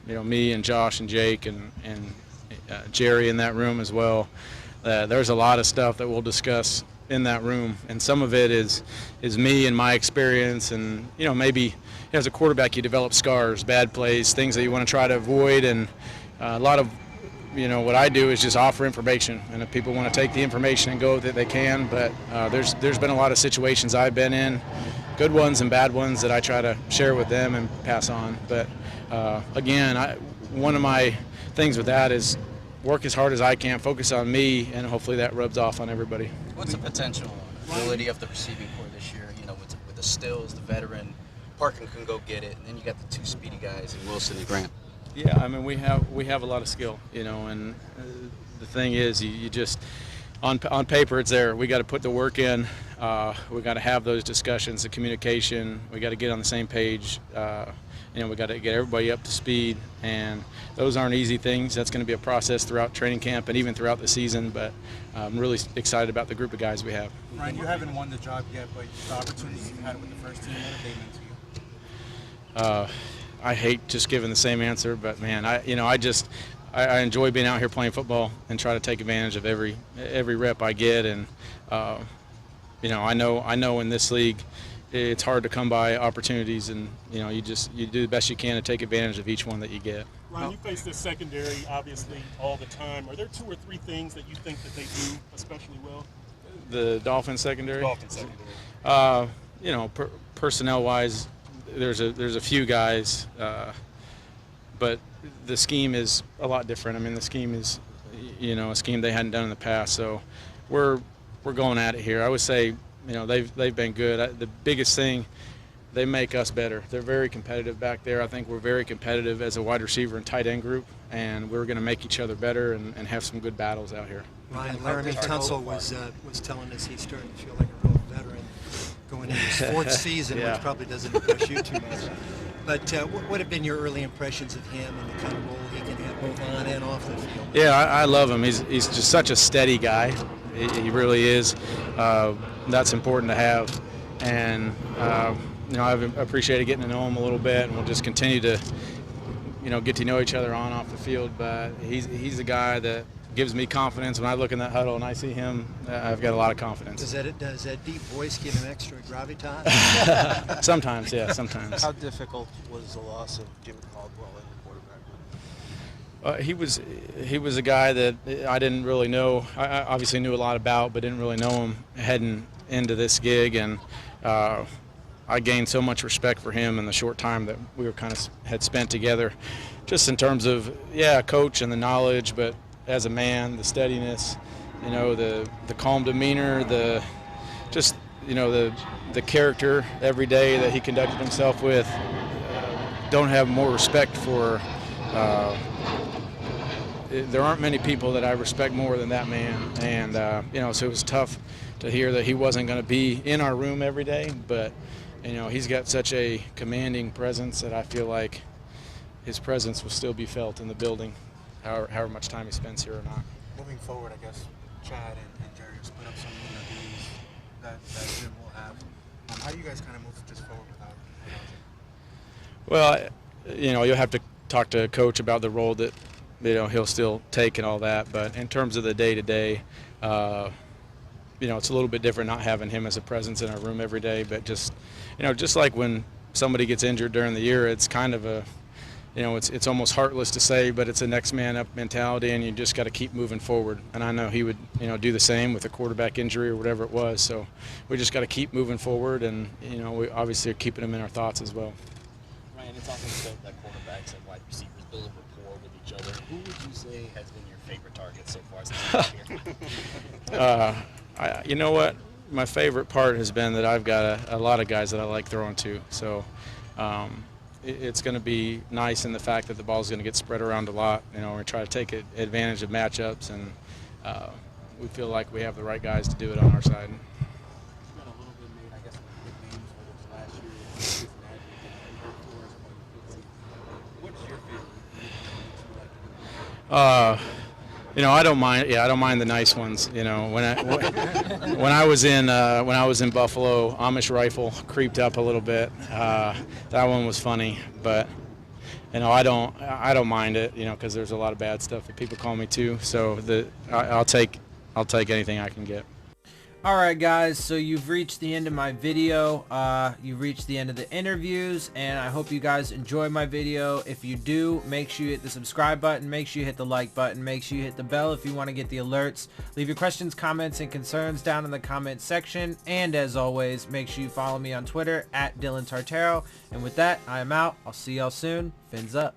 Me and Josh and Jake and Jerry in that room as well. There's a lot of stuff that we'll discuss in that room, and some of it is me and my experience, and maybe as a quarterback you develop scars, bad plays, things that you want to try to avoid, and a lot of what I do is just offer information, and if people want to take the information and go with it, they can. But there's been a lot of situations I've been in, good ones and bad ones, that I try to share with them and pass on. But again, one of my things with that is work as hard as I can, focus on me, and hopefully that rubs off on everybody. What's the potential ability of the receiving corps this year? With the Stills, the veteran, Parkin can go get it, and then you got the two speedy guys in Wilson and Grant. Yeah, I mean we have a lot of skill, and the thing is, you just on paper it's there. We got to put the work in. We got to have those discussions, the communication. We got to get on the same page. We got to get everybody up to speed, and those aren't easy things. That's going to be a process throughout training camp and even throughout the season. But I'm really excited about the group of guys we have. Ryan, you haven't won the job yet, but the opportunities you had with the first team, what have they meant to you? I hate just giving the same answer, but man, I enjoy being out here playing football and try to take advantage of every rep I get, and I know in this league it's hard to come by opportunities, and you do the best you can to take advantage of each one that you get. Ryan, you face this secondary obviously all the time. Are there 2 or 3 things that you think that they do especially well? The Dolphins secondary. Dolphins secondary. Personnel-wise, there's a few guys, but the scheme is a lot different. I mean, the scheme is, a scheme they hadn't done in the past. So we're going at it here. I would say, they've been good. The biggest thing, they make us better. They're very competitive back there. I think we're very competitive as a wide receiver and tight end group, and we're going to make each other better and have some good battles out here. Ryan, Laramie Tunsil was telling us he's starting to feel like a real veteran going into his 4th season, Yeah. which probably doesn't impress you too much. But what have been your early impressions of him and the kind of role he can have both on and off the field? Yeah, I love him. He's just such a steady guy. He really is. That's important to have. And, I've appreciated getting to know him a little bit, and we'll just continue to, get to know each other on and off the field. But he's the guy that gives me confidence. When I look in that huddle and I see him, I've got a lot of confidence. Does that deep voice give him extra gravitas? Sometimes, yeah, sometimes. How difficult was the loss of Jimmy Caldwell in the quarterback? He was a guy that I didn't really know. I obviously knew a lot about, but didn't really know him heading into this gig, and I gained so much respect for him in the short time that we had spent together, just in terms of coach and the knowledge, but as a man, the steadiness, the calm demeanor, the character every day that he conducted himself with. Don't have more respect for. There aren't many people that I respect more than that man, and so it was tough to hear that he wasn't going to be in our room every day, but he's got such a commanding presence that I feel like his presence will still be felt in the building, however much time he spends here or not. Moving forward, I guess Chad and Jerry will split up some of the duties that Jim will have. How do you guys kind of move just forward without him? Well, you'll have to talk to Coach about the role that he'll still take and all that. But in terms of the day-to-day, it's a little bit different not having him as a presence in our room every day. But just like when somebody gets injured during the year, it's kind of a it's almost heartless to say, but it's a next man up mentality, and you just got to keep moving forward. And I know he would, do the same with a quarterback injury or whatever it was. So we just got to keep moving forward, and we obviously are keeping him in our thoughts as well. Ryan, it's often said that quarterbacks and wide receivers build a rapport with each other. Who would you say has been your favorite target so far since you've been here? You know what? My favorite part has been that I've got a lot of guys that I like throwing to. So. It's going to be nice in the fact that the ball is going to get spread around a lot. We try to take advantage of matchups, and we feel like we have the right guys to do it on our side. Got a little bit made, I guess, with big names, whether it's last year or Cincinnati, what's your favorite? You know, I don't mind. Yeah, I don't mind the nice ones. You know, when I was in Buffalo, Amish rifle creeped up a little bit. That one was funny, but you know, I don't mind it. You know, because there's a lot of bad stuff that people call me too. So I'll take anything I can get. Alright guys, so you've reached the end of my video, you've reached the end of the interviews, and I hope you guys enjoy my video. If you do, make sure you hit the subscribe button, make sure you hit the like button, make sure you hit the bell if you want to get the alerts. Leave your questions, comments, and concerns down in the comment section, and as always, make sure you follow me on Twitter at Dillon Tartaro. And with that, I am out. I'll see y'all soon. Fins up.